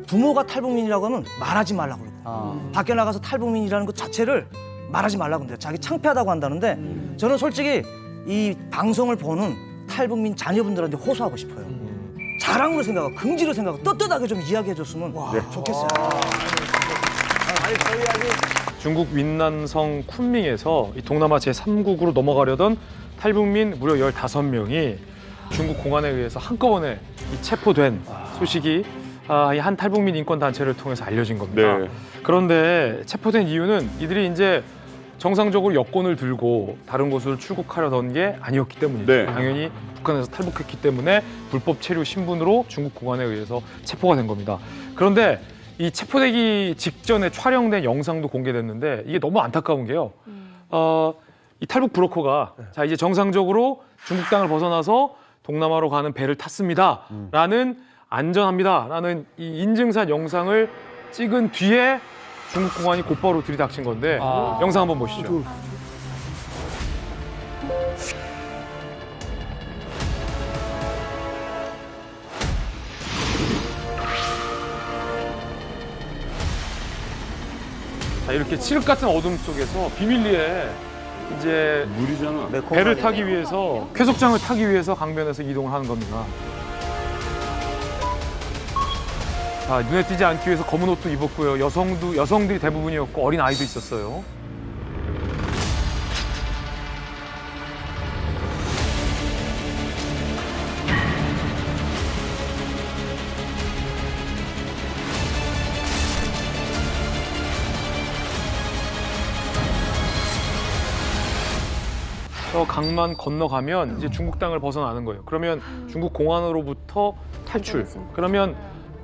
부모가 탈북민이라고 하면 말하지 말라고 그러고 밖에 나가서 탈북민이라는 것 자체를 말하지 말라고 한대요. 자기 창피하다고 한다는데 저는 솔직히 이 방송을 보는 탈북민 자녀분들한테 호소하고 싶어요. 자랑으로 생각하고 긍지로 생각하고 떳떳하게 좀 이야기해줬으면 좋겠어요. 중국 윈난성 쿤밍에서 이 동남아 제3국으로 넘어가려던 탈북민 무려 15명이 중국 공안에 의해서 한꺼번에 이 체포된 소식이 이 한 탈북민 인권 단체를 통해서 알려진 겁니다. 네. 그런데 체포된 이유는 이들이 이제 정상적으로 여권을 들고 다른 곳으로 출국하려던 게 아니었기 때문이죠. 네. 당연히 북한에서 탈북했기 때문에 불법 체류 신분으로 중국 공안에 의해서 체포가 된 겁니다. 그런데 이 체포되기 직전에 촬영된 영상도 공개됐는데 이게 너무 안타까운 게요. 이 탈북 브로커가 자 이제 정상적으로 중국 땅을 벗어나서 동남아로 가는 배를 탔습니다라는 안전합니다라는 이 인증샷 영상을 찍은 뒤에 중국 공안이 곧바로 들이닥친 건데 영상 한번 보시죠. 자, 이렇게 칠흑 같은 어둠 속에서 비밀리에 이제 물이잖아. 배를 타기 위해서 쾌속장을 타기 위해서 강변에서 이동을 하는 겁니다. 자, 눈에 띄지 않기 위해서 검은 옷도 입었고요. 여성들이 대부분이었고 어린 아이도 있었어요. 저 강만 건너가면 이제 중국 땅을 벗어나는 거예요. 그러면 중국 공안으로부터 탈출. 그러면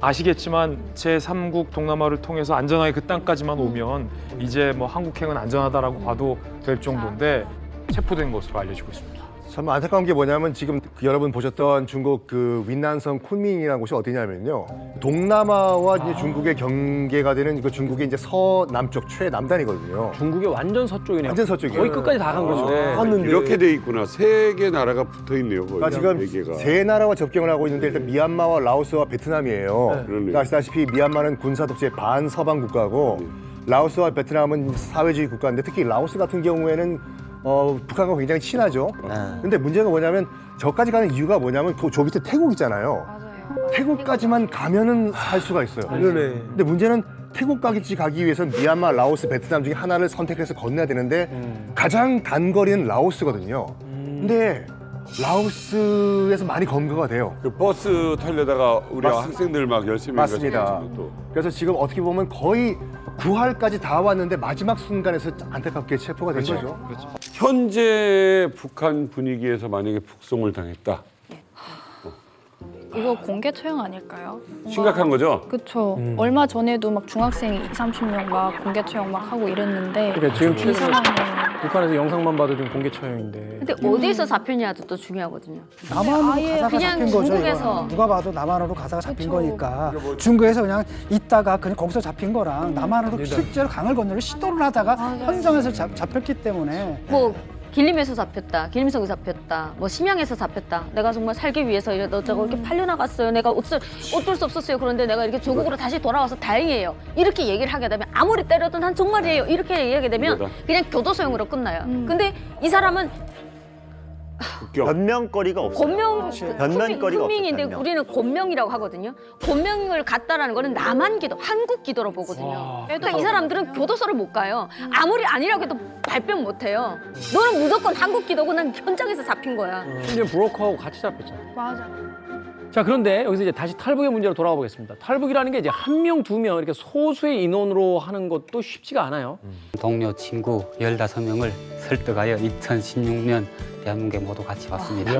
아시겠지만 제3국 동남아를 통해서 안전하게 그 땅까지만 오면 이제 뭐 한국행은 안전하다라고 봐도 될 정도인데 체포된 것으로 알려지고 있습니다. 참 안타까운 게 뭐냐면 지금 여러분 보셨던 중국 그 윈난성 쿤밍이라는 곳이 어디냐면요. 동남아와 이제 중국의 경계가 되는 그 중국의 이제 서남쪽 최남단이거든요. 중국의 완전 서쪽이네요. 완전 서쪽이에요. 거의 끝까지 다 간 거죠. 네. 이렇게 돼 있구나. 3개 나라가 붙어 있네요. 거의. 그러니까 지금 4개가. 세 나라와 접경을 하고 있는데 일단 미얀마와 라오스와 베트남이에요. 그러네요. 아시다시피 미얀마는 군사 독재 반서방 국가고 라오스와 베트남은 사회주의 국가인데 특히 라오스 같은 경우에는 북한과 굉장히 친하죠. 근데 문제가 뭐냐면 저까지 가는 이유가 뭐냐면 저 밑에 태국 있잖아요. 태국까지만 가면은 살 수가 있어요. 근데 문제는 태국까지 가기 위해서는 미얀마, 라오스, 베트남 중에 하나를 선택해서 건너야 되는데 가장 단거리는 라오스거든요. 근데 라오스에서 많이 검거가 돼요. 그 버스 타려다가 우리 학생들 막 열심히 맞습니다. 가시는 또. 그래서 지금 어떻게 보면 거의 구할까지 다 왔는데 마지막 순간에서 안타깝게 체포가 된 거죠. 현재 북한 분위기에서 만약에 북송을 당했다. 이거 공개 처형 아닐까요? 심각한 거죠? 그렇죠. 얼마 전에도 막 중학생 20-30명 막 공개 처형 막 하고 이랬는데 그러니까 지금 이 상황에 북한에서 영상만 봐도 좀 공개 처형인데. 근데 어디서 잡혔냐도 또 중요하거든요. 남한으로 아예 가사가 그냥 잡힌 거죠. 중국에서. 이거는. 누가 봐도 남한으로 가사가 잡힌 그쵸. 거니까 중국에서 그냥 있다가 그냥 거기서 잡힌 거랑 남한으로 실제로 강을 건너려 시도를 하다가 현장에서 잡혔기 때문에 뭐 길림에서 잡혔다, 길림성에서 잡혔다, 뭐 심양에서 잡혔다. 내가 정말 살기 위해서 이렇게 팔려나갔어요. 내가 어쩔 수 없었어요. 그런데 내가 이렇게 조국으로 다시 돌아와서 다행이에요. 이렇게 얘기를 하게 되면 아무리 때려도 난 정말이에요. 이렇게 얘기하게 되면 그냥 교도소형으로 끝나요. 근데 이 사람은 변명거리가 없어요. 변명거리가 훈민인데 없어요. 우리는 곤명이라고 하거든요. 곤명을 갖다라는 거는 남한 기도, 한국 기도로 보거든요. 그러니까 이 사람들은 교도소를 못 가요. 아무리 아니라고 해도 발뺌 못 해요. 너는 무조건 한국 기도고 난 현장에서 잡힌 거야. 심지어 브로커하고 같이 잡혔잖아. 맞아. 자, 그런데 여기서 이제 다시 탈북의 문제로 돌아가 보겠습니다. 탈북이라는 게 이제 한 명, 두 명 이렇게 소수의 인원으로 하는 것도 쉽지가 않아요. 동료 친구 15명을 설득하여 2016년 대한민국에 모두 같이 왔습니다.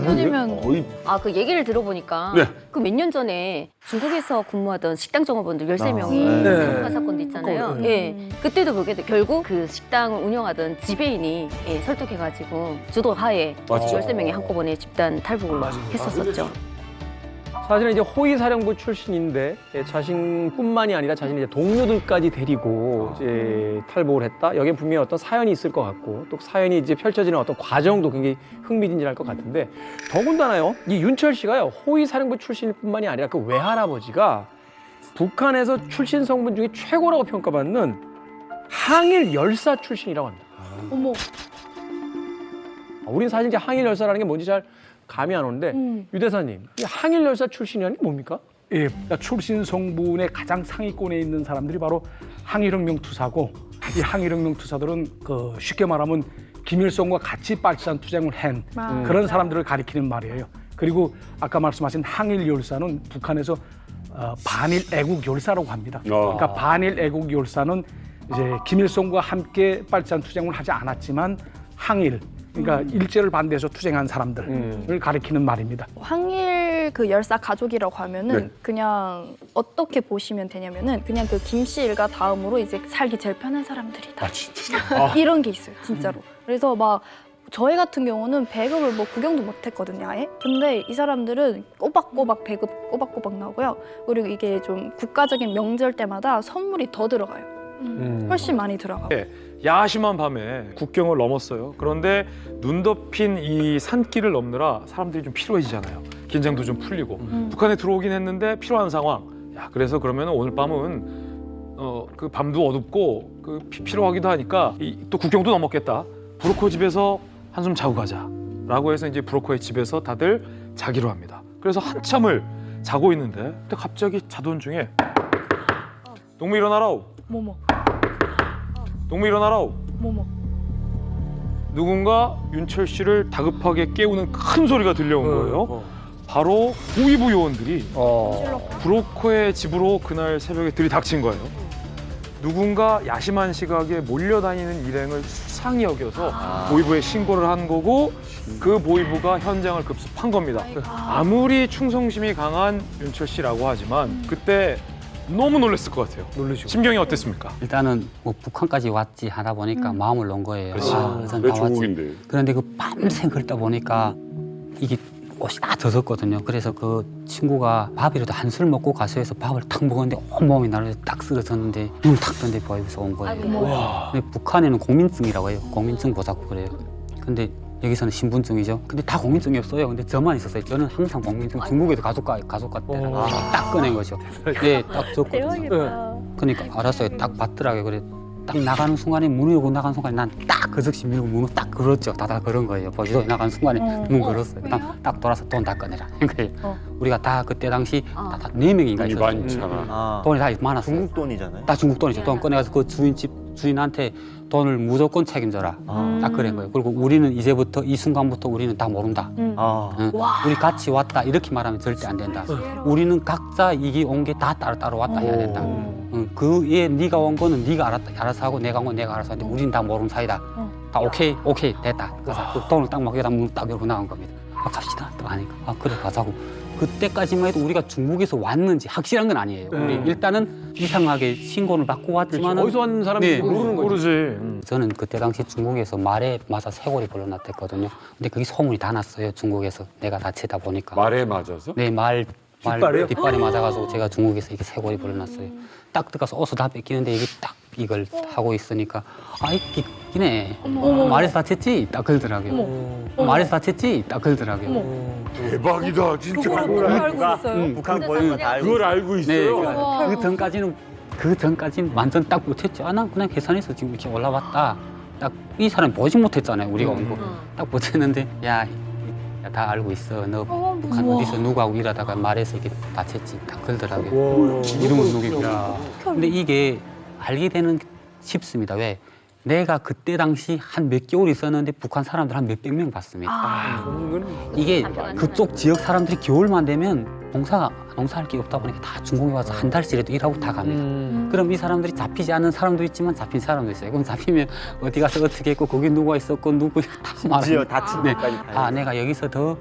아니면 그 얘기를 들어보니까 그 몇 년 전에 중국에서 근무하던 식당 종업원들 13명이 탈북한 사건도 있잖아요. 예. 그때도 보게 돼. 결국 그 식당을 운영하던 지배인이 설득해가지고 주도하에 13명이 한꺼번에 집단 탈북을 했었었죠. 사실은 이제 호위사령부 출신인데 자신뿐만이 아니라 자신의 이제 동료들까지 데리고 이제 탈북을 했다. 여기에 분명히 어떤 사연이 있을 것 같고 또 사연이 이제 펼쳐지는 어떤 과정도 굉장히 흥미진진할 것 같은데 더군다나요. 이 윤철 씨가요. 호위사령부 출신뿐만이 아니라 그 외할아버지가 북한에서 출신 성분 중에 최고라고 평가받는 항일 열사 출신이라고 합니다. 어머. 우린 사실 이제 항일 열사라는 게 뭔지 잘 감이 안 오는데 유 대사님, 이 항일 열사 출신이라는 게 뭡니까? 예, 그러니까 출신 성분의 가장 상위권에 있는 사람들이 바로 항일혁명 투사고 이 항일혁명 투사들은 그 쉽게 말하면 김일성과 같이 빨치산 투쟁을 한 그런 사람들을 가리키는 말이에요. 그리고 아까 말씀하신 항일 열사는 북한에서 반일 애국 열사라고 합니다. 그러니까 반일 애국 열사는 이제 김일성과 함께 빨치산 투쟁을 하지 않았지만 항일 그러니까 일제를 반대해서 투쟁한 사람들을 가리키는 말입니다. 항일 그 열사 가족이라고 하면은 그냥 어떻게 보시면 되냐면은 그냥 그 김씨 일가 다음으로 이제 살기 제일 편한 사람들이다. 이런 게 있어요, 진짜로. 그래서 막 저희 같은 경우는 배급을 뭐 구경도 못 했거든요, 아예. 근데 이 사람들은 꼬박꼬박 배급 꼬박꼬박 나오고요. 그리고 이게 좀 국가적인 명절 때마다 선물이 더 들어가요. 훨씬 많이 들어가고. 야심한 밤에 국경을 넘었어요. 그런데 눈 덮인 이 산길을 넘느라 사람들이 좀 피로해지잖아요. 긴장도 좀 풀리고 북한에 들어오긴 했는데 필요한 상황. 야, 그래서 그러면 오늘 밤은 그 밤도 어둡고 그 피로하기도 하니까 또 국경도 넘었겠다. 브로커 집에서 한숨 자고 가자라고 해서 이제 브로커의 집에서 다들 자기로 합니다. 그래서 한참을 자고 있는데 근데 갑자기 자던 중에 동무 일어나라오. 뭐뭐. 동무 일어나라오. 뭐뭐. 누군가 윤철 씨를 다급하게 깨우는 큰 소리가 들려온 거예요. 바로 호위부 요원들이 브로커의 집으로 그날 새벽에 들이닥친 거예요. 누군가 야심한 시각에 몰려다니는 일행을 수상히 여겨서 보위부에 신고를 한 거고 그 보위부가 현장을 급습한 겁니다. 아무리 충성심이 강한 윤철 씨라고 하지만 그때 너무 놀랐을 것 같아요. 놀라죠. 심경이 어땠습니까? 일단은 뭐 북한까지 왔지 하다 보니까 마음을 놓은 거예요. 그렇지. 내 조국인데. 그런데 그 밤새 긁다 보니까 이게 옷이 다 젖었거든요. 그래서 그 친구가 밥이라도 한술 먹고 가서해서 밥을 탁 먹었는데 온몸이 나를 딱 쓰러졌는데 눈을 탁 떴는데 보위부에서 온 거예요. 근데 북한에는 공민증이라고 해요. 공민증 보자고 그래요. 근데 여기서는 신분증이죠. 근데 다 공민증이 없어요. 근데 저만 있었어요. 저는 항상 공민증 중국에도 가족 같대요. 딱 꺼낸 거죠. 네, 딱 줬거든요. 그러니까 알았어요. 딱 받더라고요. 그래 딱 나가는 순간에 문을 열고 나가는 순간에 난 딱 그석시 밀고 문을 딱 걸었죠. 다다 그런 거예요. 보지도 나가는 순간에 문 걸었어요. 딱 돌아서 돈 다 꺼내라. 그러니까 우리가 다 그때 당시 다 4명인가 있었어요. 돈이 다 많았어요. 중국 돈이잖아요. 다 중국 돈이죠. 돈 꺼내가서 그 주인한테 돈을 무조건 책임져라. 딱 그런 거예요. 그리고 우리는 이제부터 이 순간부터 우리는 다 모른다. 우리 같이 왔다 이렇게 말하면 절대 안 된다. 우리는 각자 이기 온 게 다 따로 왔다 해야 된다. 그에 네가 온 거는 네가 알아서 하고 내가 온 건 내가 알아서 하는데 우리는 다 모르는 사이다. 다 오케이 됐다. 그래서 그 돈을 딱 먹여다 문을 딱 열고 나간 겁니다. 갑시다. 또 하니까 그래 가자고. 그때까지만 해도 우리가 중국에서 왔는지 확실한 건 아니에요. 우리 일단은 이상하게 신고를 받고 왔지만 어디서 왔는 사람인지 모르는 거죠. 모르지. 저는 그때 당시 중국에서 말에 맞아 쇄골이 불러났댔거든요. 근데 그게 소문이 다 났어요. 중국에서 내가 다치다 보니까. 말에 맞아서? 네, 뒷발이 맞아가지고 제가 중국에서 이게 쇄골이 불러났어요. 딱 들어가서 옷을 다 뺏기는데 이게 딱 이걸 하고 있으니까 아이 끼네. 말에서 다쳤지? 딱 그러더라고요. 말에서 다쳤지? 딱 그러더라고요. 대박이다 진짜. 그걸 알고 있어요. 북한 보이면 다 알고 그걸 알고 있어요. 네, 그 전까지는 완전 딱 못했죠. 난 그냥 계산해서 지금 이렇게 올라왔다. 딱 이 사람 보지 못했잖아요. 우리가 온 거. 딱 보냈는데 야, 다 알고 있어. 너 북한 어디서 누구하고 일하다가 말해서 이렇게 다쳤지. 딱 그러더라고요. 이름은 누구야. 근데 이게 알게 되는 쉽습니다. 왜? 내가 그때 당시 한 몇 개월 있었는데 북한 사람들 한 몇백 명 봤습니다. 이게 그쪽 지역 사람들이 겨울만 되면 농사할 게 없다 보니까 다 중공에 와서 한 달씩이라도 일하고 다 갑니다. 그럼 이 사람들이 잡히지 않는 사람도 있지만 잡힌 사람도 있어요. 그럼 잡히면 어디 가서 어떻게 했고 거기 누가 있었고 누구 다 말해요. 다친 네. 데까지 아 내가 여기서 더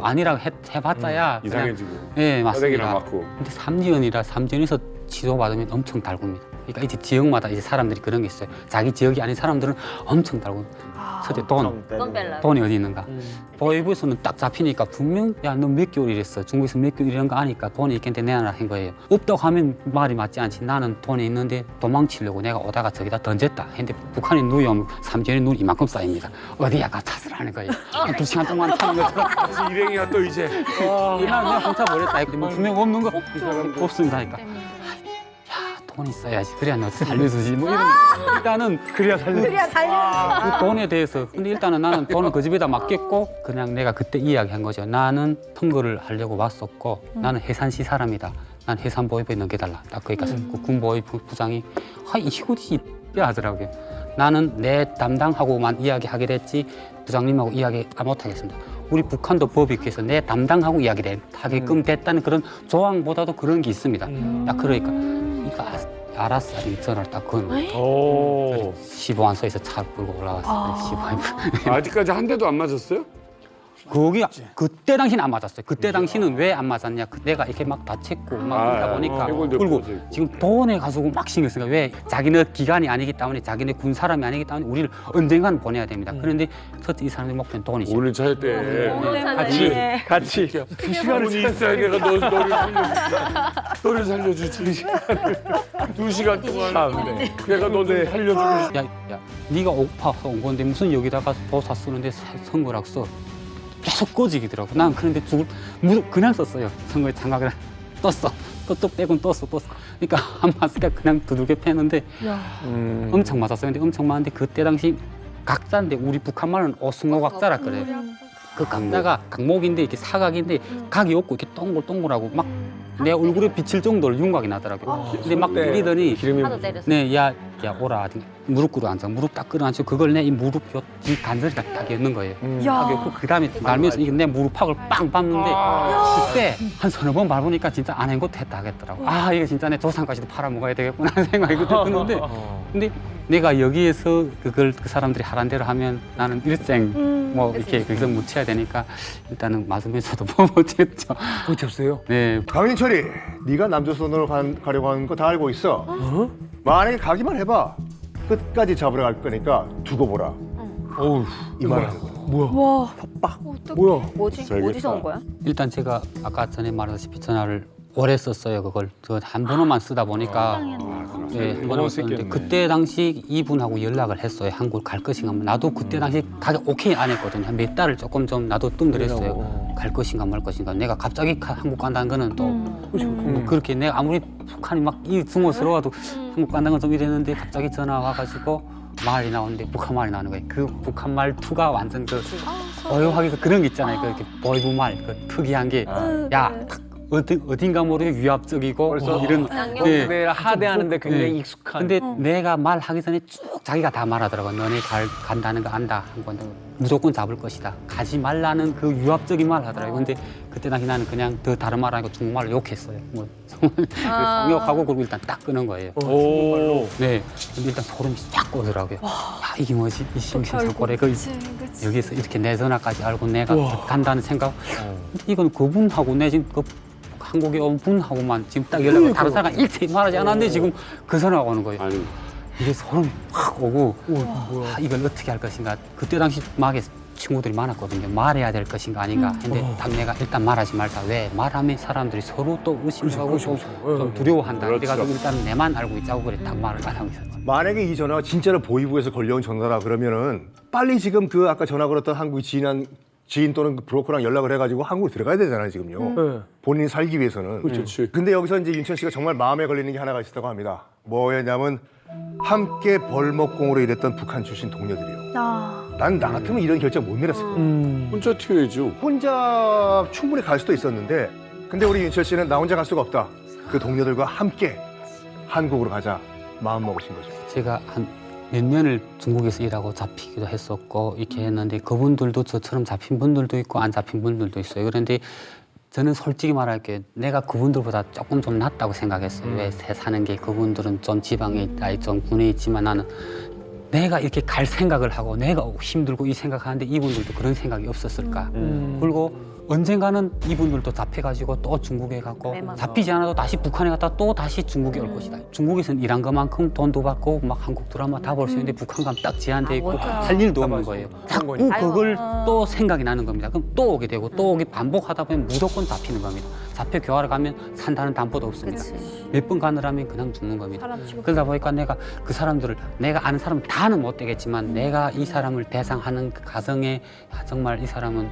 아니라고 해봤자야 이상해지고. 네 뼈대기나 맞습니다. 맞고. 근데 3지연이라 3지연에서 지도받으면 엄청 달굽니다. 그러니까 이제 지역마다 이제 사람들이 그런 게 있어요. 자기 지역이 아닌 사람들은 엄청 달고. 첫째 돈이 어디 있는가. 보이부에서는 딱 잡히니까 분명 야 너 몇 개월 일했어. 중국에서 몇 개월 일한 거 아니까 돈이 있겠는데 내놔라 한 거예요. 없다고 하면 말이 맞지 않지. 나는 돈이 있는데 도망치려고 내가 오다가 저기다 던졌다. 했는데 북한에 누이 오면 3지연에 눈 이만큼 쌓입니다. 어디야 가 찾으라는 거예요. 2시간 동안 타는 것처럼. 일행이야 또 이제. 내가 혼자 버렸다. 뭐 분명 없는 거 없습니다. 하니까. 돈 있어야지. 그래야 너 살려주지. 뭐 이런. 일단은 그래야 살려. 그 돈에 대해서. 근데 일단은 나는 돈은 그 집에다 맡겼고 그냥 내가 그때 이야기한 거죠. 나는 선거를 하려고 왔었고 나는 해산시 사람이다. 난 해산보위부에 넘겨달라. 딱 거기까지. 그 군보위부 부장이 이거지 하더라고요. 나는 내 담당하고만 이야기하게 됐지 부장님하고 이야기 못 하겠습니다. 우리 북한도 법이 그래서 내 담당하고 이야기를 하게끔 됐다는 그런 조항보다도 그런 게 있습니다. 딱 그러니까 이거 알았어. 이 전화를 딱 건. 15안서에서 차를 끌고 올라왔어요. 15안. 아직까지 한 대도 안 맞았어요? 거기 그때 당시는 안 맞았어요. 그때 당시는 왜 안 맞았냐? 내가 이렇게 막 다쳤고 막 그러다 보니까 그리고 지금 돈에 가지고 막 신경 쓰니까 왜 자기네 기관이 아니기 때문에 자기네 군 사람이 아니기 때문에 우리를 언젠가는 보내야 됩니다. 그런데 첫째 이 사람들이 목표는 돈이죠. 오늘 잘 때. 같이 2시간을 있어야 내가 너를 살려주지. 2시간 동안 내가 너를 살려주고. 야, 네가 옥파서 온 건데 무슨 여기다가 도사 쓰는데 선거락 써. 계속 꺼지기더라고. 난 그런데 그냥 썼어요. 선거에 장갑을 떴어. 또쪽 떼곤 떴어. 그러니까 안 맞으니까 그냥 두들겨 패는데 엄청 맞았어요. 근데 엄청 맞는데 그때 당시 각자인데 우리 북한 말은 오승호 각자라 그래요. 그 각자가 각목인데 이렇게 사각인데 각이 없고 이렇게 동글동글하고 막 내 얼굴에 비칠 정도로 윤곽이 나더라고요. 근데 막 때리더니 네, 야 오라. 무릎 꿇어 앉아. 무릎 딱 끌어 앉고 그걸 내 이 무릎 이 간절히 딱 였는 거예요. 딱 였고 그다음에 날면서 이게 내 무릎팍을 빵 밟는데 그때 한 서너 번 밟으니까 진짜 안 한 것도 했다 하겠더라고. 아 이거 진짜 내 조상까지도 팔아먹어야 되겠구나 하는 생각이 그때 드는데 근데 내가 여기에서 그 사람들이 하란 대로 하면 나는 일생 뭐 이렇게 거기서 묻혀야 되니까 일단은 맞으면서도 뭐 못했죠. 못했어요? 네. 강민철이 네가 남조선으로 가려고 하는 거 다 알고 있어. 만약에 가기만 해봐. 끝까지 잡으러 갈 거니까 두고 보라. 이 말을 하는 거야. 와. 협박. 뭐야? 뭐지? 어디서 온 거야? 일단 제가 아까 전에 말했다시피 전화를 오래 썼어요. 그걸 한 번호만 쓰다 보니까 네, 한 번호만 썼는데 그때 당시 이분하고 연락을 했어요. 한국 갈 것인가 하면 나도 그때 당시 가기 오케이 안 했거든요. 한 몇 달을 조금 좀 나도 뜸들였어요. 갈 것인가 말 것인가. 내가 갑자기 한국 간다는 거는 또 그렇게 내가 아무리 북한이 막 이 중어스러워도 한국 간다는 건 좀 이랬는데 갑자기 전화 와가지고 말이 나오는데 북한 말이 나오는 거예요. 그 북한 말투가 완전 그 어여하기서 그런 게 있잖아요. 그 이렇게 보이부 말, 그 특이한 게 야. 어딘가 모르게 위압적이고 이런 내가 하대하는데 굉장히 익숙한. 근데 내가 말하기 전에 쭉 자기가 다 말하더라고. 너네 간다는 거 안다. 한 건데 무조건 잡을 것이다. 가지 말라는 그 위압적인 말 하더라고요. 근데 그때 당시 나는 그냥 더 다른 말 아니고 중국말로 욕했어요. 뭐 욕하고 그리고 일단 딱 끄는 거예요. 네. 근데 일단 소름이 쫙 오더라고요. 야 이게 뭐지? 이 심심사고래. 여기서 이렇게 내 전화까지 알고 내가 간다는 생각. 근데 이건 그분하고 내 지금 한국에 온 분하고만 지금 딱 연락을 다른 사람과 일체히 말하지 않았는데 지금 그 전화가 오는 거예요. 이게 소름이 확 오고 이걸 어떻게 할 것인가. 그때 당시 막에 친구들이 많았거든요. 말해야 될 것인가 아닌가. 근데 딱 내가 일단 말하지 말자. 왜? 말하면 사람들이 서로 또 의심하고 좀 두려워한다. 그래가지고 일단 내만 알고 있자고 그래 딱 말을 안 하고 있었죠. 만약에 이 전화가 진짜로 보위부에서 걸려온 전화라 그러면은 빨리 지금 그 아까 전화 걸었던 한국 지인 또는 브로커랑 연락을 해가지고 한국으로 들어가야 되잖아요, 지금요. 본인이 살기 위해서는. 그렇지. 근데 여기서 이제 윤천 씨가 정말 마음에 걸리는 게 하나가 있었다고 합니다. 뭐였냐면 함께 벌목공으로 일했던 북한 출신 동료들이요. 아. 난 나 같으면 이런 결정 못 내렸을 거야. 혼자 튀어야죠. 혼자 충분히 갈 수도 있었는데 근데 우리 윤철 씨는 나 혼자 갈 수가 없다. 그 동료들과 함께 한국으로 가자 마음 먹으신 거죠. 제가 한 몇 년을 중국에서 일하고 잡히기도 했었고 이렇게 했는데 그분들도 저처럼 잡힌 분들도 있고 안 잡힌 분들도 있어요. 그런데 저는 솔직히 말할게요. 내가 그분들보다 조금 좀 낫다고 생각했어요. 왜 사는 게 그분들은 좀 지방에 있다, 좀 군에 있지만 나는 내가 이렇게 갈 생각을 하고 내가 힘들고 이 생각하는데 이분들도 그런 생각이 없었을까. 그리고 언젠가는 이분들도 잡혀가지고 또 중국에 가고 잡히지 않아도 다시 북한에 갔다 또 다시 중국에 올 것이다. 중국에서는 일한 것만큼 돈도 받고 막 한국 드라마 다 볼 수 있는데 북한 가면 딱 제한돼 있고 할 일도 없는 거예요. 자꾸 그걸 또 생각이 나는 겁니다. 그럼 또 오게 되고 또 오게 반복하다 보면 무조건 잡히는 겁니다. 잡혀 교화를 가면 산다는 담보도 없습니다. 몇 번 가느라면 그냥 죽는 겁니다. 그러다 보니까 내가 그 사람들을 내가 아는 사람 다는 못 되겠지만 내가 이 사람을 대상하는 그 가정에 정말 이 사람은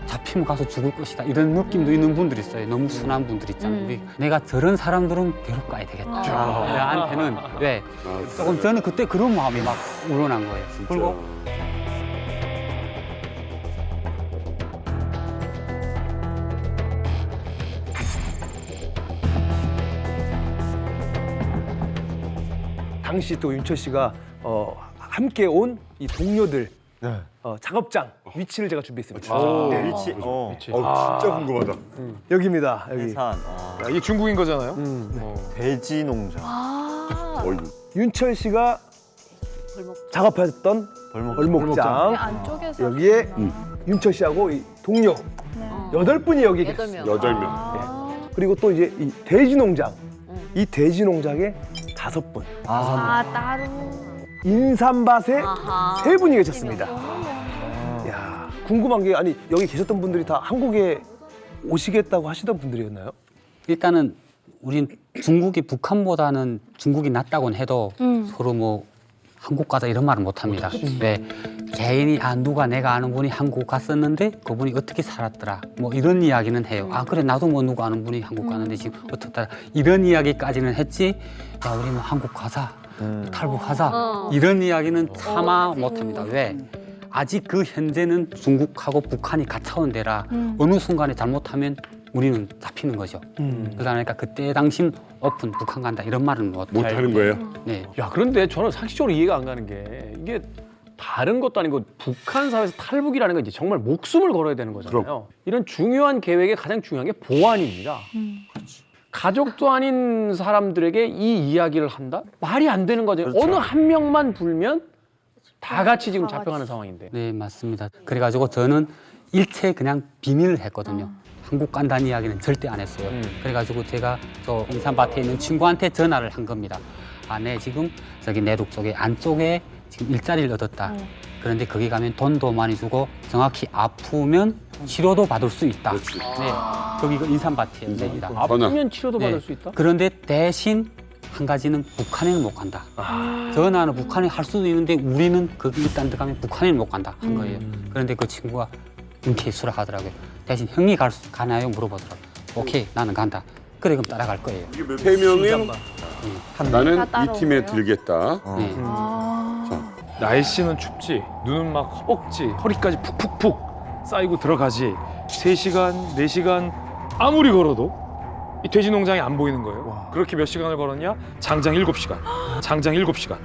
잡히면 가서 죽을 것이다 이런 느낌도 있는 분들이 있어요. 너무 순한 분들 있잖아요. 내가 저런 사람들은 괴롭 가야 되겠다. 나한테는 왜 조금 저는 그때 그런 마음이 막 우러난 거예요. 그리고 당시 또 윤철 씨가 함께 온 이 동료들 작업장 위치를 제가 준비했습니다. 네. 위치. 진짜 궁금하다. 여기입니다. 여기. 야, 이게 중국인 거잖아요. 돼지 농장. 윤철 씨가 작업했던 벌목장. 안쪽에서 여기에 윤철 씨하고 이 동료 8분이 여기 계세요. 8명. 그리고 또 이제 이 돼지 농장. 이 돼지 농장에 5분. 따로. 인삼밭에 3분이 계셨습니다. 야, 궁금한 게 아니 여기 계셨던 분들이 다 한국에 오시겠다고 하시던 분들이었나요? 일단은 우린 중국이 북한보다는 중국이 낫다고는 해도 서로 뭐 한국 가자 이런 말은 못 합니다. 왜 개인이 누가 내가 아는 분이 한국 갔었는데 그분이 어떻게 살았더라 뭐 이런 이야기는 해요. 아 그래 나도 뭐 누가 아는 분이 한국 갔는데 지금 어떻더라 이런 이야기까지는 했지. 야 우리 뭐 한국 가자 탈북하자 이런 이야기는 차마 못 합니다. 왜? 아직 그 현재는 중국하고 북한이 갇혀온 데라 어느 순간에 잘못하면 우리는 잡히는 거죠. 그러니까 그때 당신 오픈 북한 간다 이런 말은 못 하는 거예요? 네. 야, 그런데 저는 상식적으로 이해가 안 가는 게 이게 다른 것도 아니고 북한 사회에서 탈북이라는 건 이제 정말 목숨을 걸어야 되는 거잖아요. 이런 중요한 계획의 가장 중요한 게 보안입니다. 가족도 아닌 사람들에게 이 이야기를 한다? 말이 안 되는 거죠. 그렇죠. 어느 한 명만 불면 다 같이 지금 잡혀가는 상황인데. 네, 맞습니다. 그래가지고 저는 일체 그냥 비밀을 했거든요. 한국 간다는 이야기는 절대 안 했어요. 그래가지고 제가 저 인삼밭에 있는 친구한테 전화를 한 겁니다. 아, 네, 지금 저기 내륙 쪽에 안쪽에 지금 일자리를 얻었다. 그런데 거기 가면 돈도 많이 주고 정확히 아프면 치료도 받을 수 있다. 네, 거기 그 인삼밭이에요. 여기다. 아프면 치료도 받을 수 있다? 그런데 대신 한 가지는 북한에는 못 간다. 전화는 북한에 할 수도 있는데 우리는 거기 일단 들어가면 북한에는 못 간다 한 거예요. 그런데 그 친구가 흔쾌히 수락하더라고요. 대신 형이 가나요? 물어보더라고요. 오케이, 나는 간다. 그래, 그럼 따라갈 거예요. 3명은 나는 이 팀에 들겠다. 네. 날씨는 춥지, 눈은 막 허벅지, 허리까지 푹푹푹 쌓이고 들어가지. 3시간, 4시간 아무리 걸어도 이 돼지 농장이 안 보이는 거예요. 그렇게 몇 시간을 걸었냐? 장장 7시간. 장장 7시간.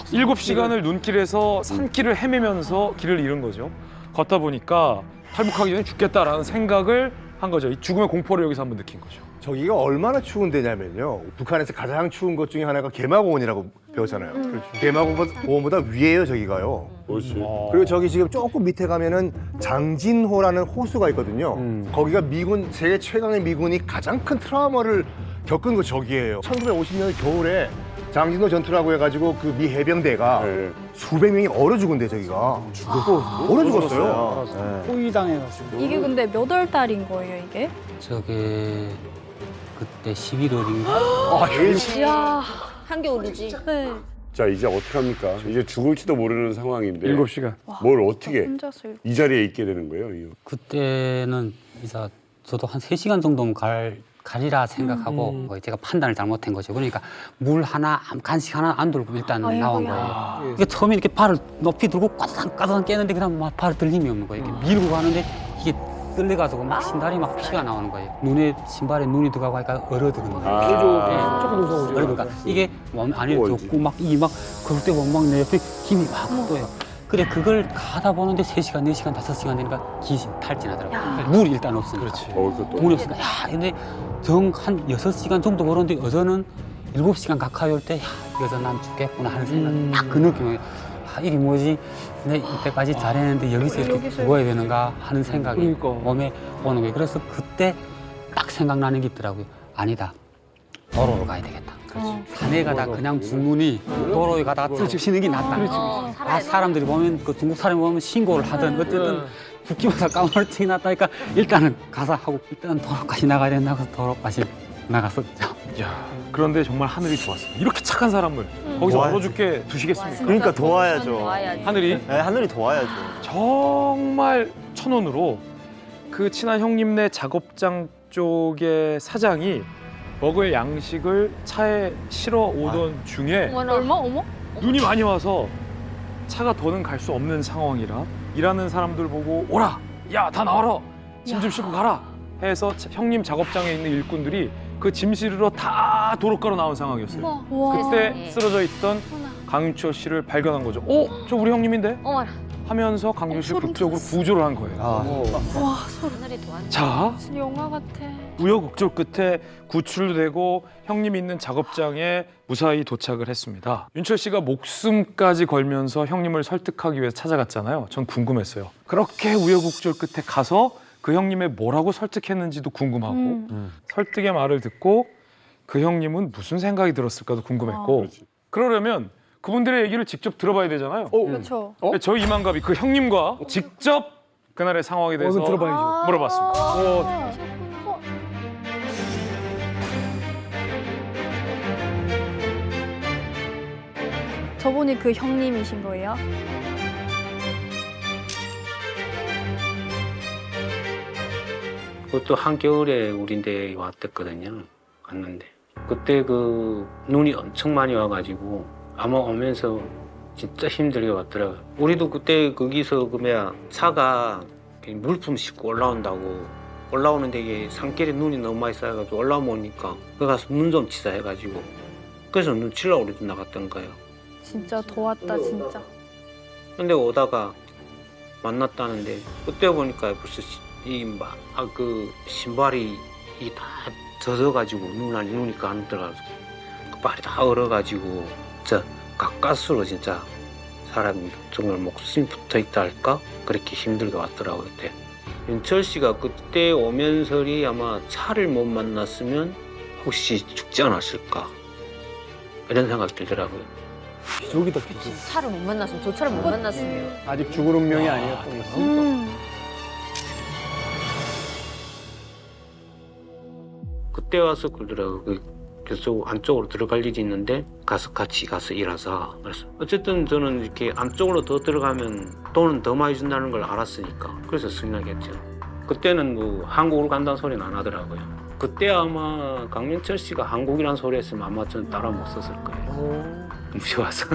7시간을 눈길에서 산길을 헤매면서 길을 잃은 거죠. 걷다 보니까 탈북하기 전에 죽겠다라는 생각을 한 거죠. 이 죽음의 공포를 여기서 한번 느낀 거죠. 저기가 얼마나 추운 데냐면요. 북한에서 가장 추운 것 중에 하나가 개마고원이라고 배웠잖아요. 개마고원보다 위에요, 저기가요. 그리고 저기 지금 조금 밑에 가면은 장진호라는 호수가 있거든요. 거기가 미군, 세계 최강의 미군이 가장 큰 트라우마를 겪은 거 저기예요. 1950년 겨울에 장진호 전투라고 해가지고 그 미 해병대가 수백 명이 얼어 죽은데 저기가. 얼어 죽었어요. 포위당해가지고. 이게 근데 몇 월 달인 거예요, 이게? 저게 그때 11월인가? 이야. 한겨울이지. 네. 자, 이제 어떻게 합니까? 이제 죽을지도 모르는 상황인데 7시간. 뭘 어떻게 혼자서 이 자리에 있게 되는 거예요? 그때는 이제 저도 한 3시간 정도는 갈 가리라 생각하고 제가 판단을 잘못한 거죠. 그러니까 물 하나, 간식 하나 안 들고 일단 나온 거예요. 이게 처음에 이렇게 발을 높이 들고 까다상 깨는데 그다음 막 발을 들림이 없는 거예요. 이렇게 밀고 가는데 이게 쓸려가지고 막 신발이 막 피가 나오는 거예요. 신발에 눈이 들어가고 하니까 얼어드는 거예요. 조금 동상오죠. 그러니까 이게 몸 안에 젖고 막 이 막 그럴 때 보면 막 내 옆에 김이 막 떠요. 그래 그걸 가다 보는데 3시간, 4시간, 5시간 되니까 기신 탈진하더라고요. 물이 일단 없으니까. 물이 없으니까 야 근데 정 한 6시간 정도 걸었는데 여자는 7시간 가까이 올 때 야 여자 난 죽겠구나 하는 생각 딱 그 느낌이에요. 아 이게 뭐지? 근데 이때까지 잘했는데 여기서 이렇게 죽어야 되는가 하는 생각이 몸에 오는 거예요. 그래서 그때 딱 생각나는 게 있더라고요. 아니다. 도로로 가야 되겠다. 산에 가다 그냥 죽으니 도로에 가다가 터지시는 게 낫다. 사람들이 보면 그 중국 사람이 보면 신고를 하든 어쨌든 죽기보다 까무러치기 낫다니까 일단은 가서 하고 일단 도로까지 나가야 된다고 도로까지 나갔었죠. 야, 그런데 정말 하늘이 좋았어요. 이렇게 착한 사람을 거기서 얼어 죽게 두시겠습니까? 그러니까 도와야죠. 하늘이? 네, 하늘이 도와야죠. 정말 천원으로 그 친한 형님네 작업장 쪽의 사장이 먹을 양식을 차에 실어 오던 중에 얼마? 어머? 눈이 많이 와서 차가 더는 갈 수 없는 상황이라 일하는 사람들 보고 오라! 야, 다 나와라! 짐 좀 싣고 가라! 해서 형님 작업장에 있는 일꾼들이 그 짐 실으러 다 도로가로 나온 상황이었어요. 그때 쓰러져 있던 강윤철 씨를 발견한 거죠. 저 우리 형님인데? 어머나. 하면서 강윤철 씨를 극적으로 구조를 한 거예요. 와, 소리 도와줘. 자, 무슨 영화 같아. 우여곡절 끝에 구출도 되고 형님 있는 작업장에 무사히 도착을 했습니다. 윤철 씨가 목숨까지 걸면서 형님을 설득하기 위해서 찾아갔잖아요. 전 궁금했어요. 그렇게 우여곡절 끝에 가서 그 형님의 뭐라고 설득했는지도 궁금하고 설득의 말을 듣고 그 형님은 무슨 생각이 들었을까도 궁금했고 그러려면 그분들의 얘기를 직접 들어봐야 되잖아요. 그렇죠. 저희 이만갑이 그 형님과 직접 그날의 상황에 대해서 들어봐야죠. 물어봤습니다. 저분이 그 형님이신 거예요? 그것도 한겨울에 우리인데 왔댔거든요. 갔는데 그때 그 눈이 엄청 많이 와가지고 아마 오면서 진짜 힘들게 왔더라고요. 우리도 그때 거기서 그냥 차가 물품 싣고 올라온다고 올라오는데 이게 산길에 눈이 너무 많이 쌓여가지고 올라오니까 그 가서 눈 좀 치자 해가지고 그래서 눈 치려고 우리도 나갔던 거예요. 진짜 도왔다 진짜. 근데 오다가 만났다는데 그때 보니까 벌써 그 신발이 다 젖어가지고 눈이 안 들어가지고 그 발이 다 얼어가지고 진짜 가까스로 진짜 사람이 정말 목숨이 붙어있다 할까? 그렇게 힘들게 왔더라고요 그때. 윤철 씨가 그때 오면서리 아마 차를 못 만났으면 혹시 죽지 않았을까 이런 생각이 들더라고요. 기적이다. 차를 못 만났으면 저 차를 못 만났으면. 아직 죽을 운명이 아니었던 거지. 그때 와서 그러더라고요. 그래서 안쪽으로 들어갈 일이 있는데 같이 가서 일하자. 그래서 어쨌든 저는 이렇게 안쪽으로 더 들어가면 돈은 더 많이 준다는 걸 알았으니까 그래서 승인하겠죠. 그때는 뭐 한국으로 간다는 소리는 안 하더라고요. 그때 아마 강민철 씨가 한국이라는 소리 했으면 아마 저는 따라 못 썼을 거예요. 무서워서.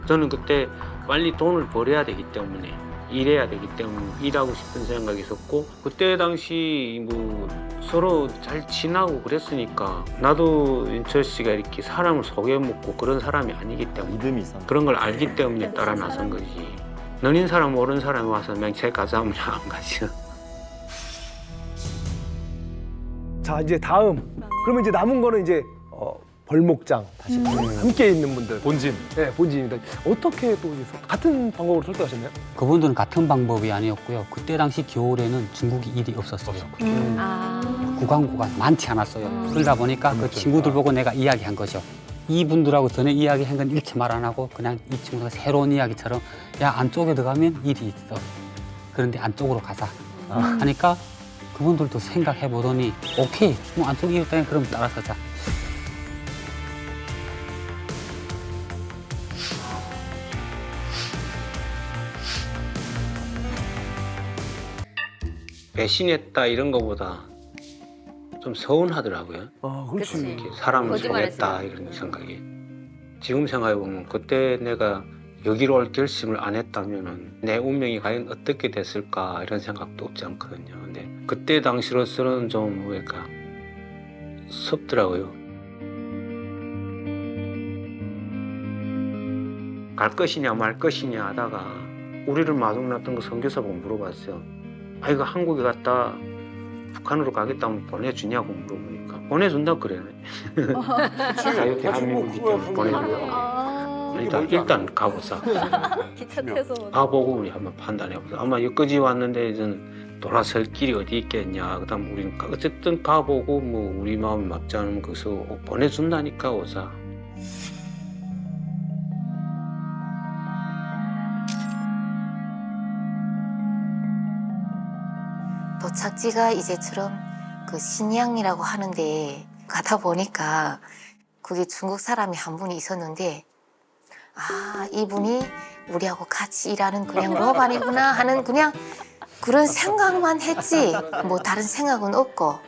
저는 그때 빨리 돈을 벌어야 되기 때문에 일해야 되기 때문에 일하고 싶은 생각이 있었고 그때 당시 뭐 서로 잘 지나고 그랬으니까 나도 윤철 씨가 이렇게 사람을 속여먹고 그런 사람이 아니기 때문에 그런 걸 알기 때문에 따라 나선 거지. 너닌 사람 모르는 사람이 와서 그냥 제 가자 하면 안 가죠. 자 이제 다음. 그러면 이제 남은 거는 이제 벌목장 다시 함께 있는 분들. 본진. 네, 본진입니다. 어떻게 또 같은 방법으로 설득하셨나요? 그분들은 같은 방법이 아니었고요. 그때 당시 겨울에는 중국이 일이 없었어요. 구강구가 많지 않았어요. 그러다 보니까 그 친구들 보고 내가 이야기한 거죠. 이분들하고 전에 이야기한 건 일체 말 안 하고 그냥 이 친구가 새로운 이야기처럼 야 안쪽에 들어가면 일이 있어. 그런데 안쪽으로 가자 하니까 그분들도 생각해 보더니 오케이 뭐 안쪽에 일이 있다니 그럼 따라서자. 배신했다 이런 거보다 좀 서운하더라고요. 그렇지. 이렇게 사람을 속였다 이런 생각이. 지금 생각해 보면 그때 내가 여기로 올 결심을 안 했다면은 내 운명이 과연 어떻게 됐을까 이런 생각도 없지 않거든요. 근데 그때 당시로서는 좀 뭐랄까 섭더라고요. 갈 것이냐 말 것이냐 하다가 우리를 마중났던 그 선교사보고 물어봤어요. 아 이거 한국에 갔다 북한으로 가겠다면 보내주냐고 물어보니까 보내준다 그래. 자유 대한민국이기 때문에 보내준다. 일단 가보자. 기차 타서 가보고 우리 한번 판단해보자. 아마 여기까지 왔는데 이제는 돌아설 길이 어디 있겠냐. 그다음 우리는 어쨌든 가보고 뭐 우리 마음이 맞지 않으면 거기서 보내준다니까 오자. 도착지가 이제처럼 그 신양이라고 하는데 가다 보니까 그게 중국 사람이 한 분이 있었는데 아 이분이 우리하고 같이 일하는 그냥 로반이구나 하는 그냥 그런 생각만 했지 뭐 다른 생각은 없고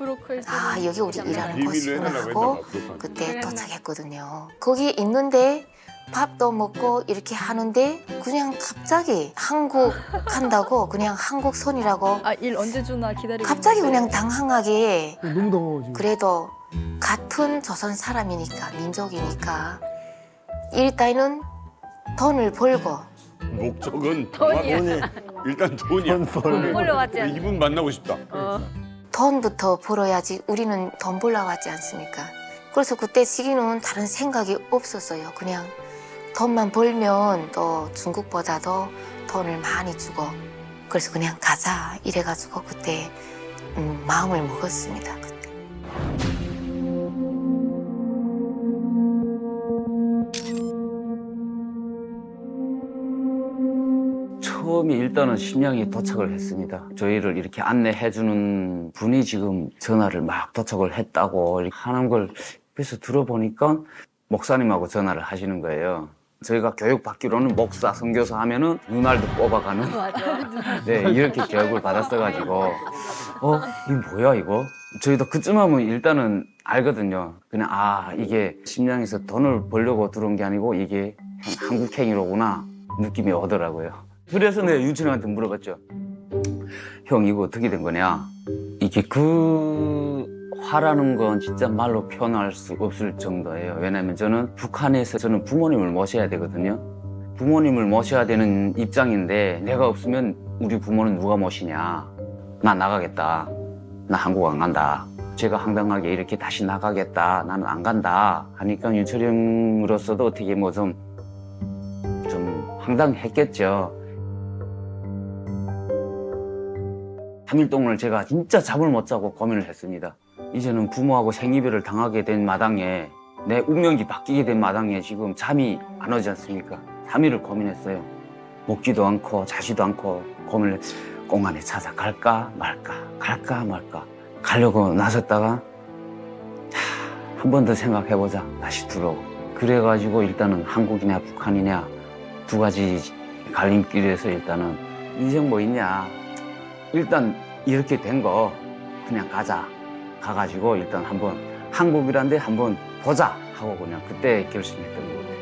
아 여기 우리 일하는 곳이구나 하고 그때 도착했거든요. 거기 있는데 밥도 먹고 이렇게 하는데 그냥 갑자기 한국 간다고 그냥 한국 손이라고 일 언제 주나 기다리고 갑자기 그냥 당황하게 너무 더워가지고. 그래도 같은 조선 사람이니까 민족이니까 일단은 돈을 벌고 목적은 돈이야. 일단 돈이야. 돈 벌러 왔지 않나? 이분 만나고 싶다. 돈부터 벌어야지 우리는 돈 벌러 왔지 않습니까? 그래서 그때 시기는 다른 생각이 없었어요. 그냥 돈만 벌면 또 중국보다도 돈을 많이 주고 그래서 그냥 가자 이래가지고 그때 마음을 먹었습니다. 그때. 처음에 일단은 신양에 도착을 했습니다. 저희를 이렇게 안내해주는 분이 지금 전화를 막 도착을 했다고 이렇게 하는 걸 그래서 들어보니까 목사님하고 전화를 하시는 거예요. 저희가 교육받기로는 목사, 선교사 하면은 눈알도 뽑아가는 네, 이렇게 교육을 받았어가지고 이거 뭐야 이거? 저희도 그쯤 하면 일단은 알거든요. 그냥 이게 심양에서 돈을 벌려고 들어온 게 아니고 이게 한국행위로구나 느낌이 오더라고요. 그래서 내가 윤철형한테 물어봤죠. 형 이거 어떻게 된 거냐? 이게 화라는 건 진짜 말로 표현할 수 없을 정도예요. 왜냐면 저는 북한에서 저는 부모님을 모셔야 되거든요. 부모님을 모셔야 되는 입장인데 내가 없으면 우리 부모는 누가 모시냐. 나 나가겠다. 나 한국 안 간다. 제가 황당하게 이렇게 다시 나가겠다. 나는 안 간다. 하니까 윤철형으로서도 어떻게 뭐 좀 황당했겠죠. 3일 동안을 제가 진짜 잠을 못 자고 고민을 했습니다. 이제는 부모하고 생이별을 당하게 된 마당에 내 운명이 바뀌게 된 마당에 지금 잠이 안 오지 않습니까? 3일을 고민했어요. 먹지도 않고 자지도 않고 고민을 공안에 찾아갈까 말까 갈까 말까 가려고 나섰다가 한 번 더 생각해보자 다시 들어오고 그래가지고 일단은 한국이냐 북한이냐 두 가지 갈림길에서 일단은 인생 뭐 있냐 일단 이렇게 된 거 그냥 가자 가가지고 일단 한번 한국이란데 한번 보자 하고 그냥 그때 결심했던 것 같아요.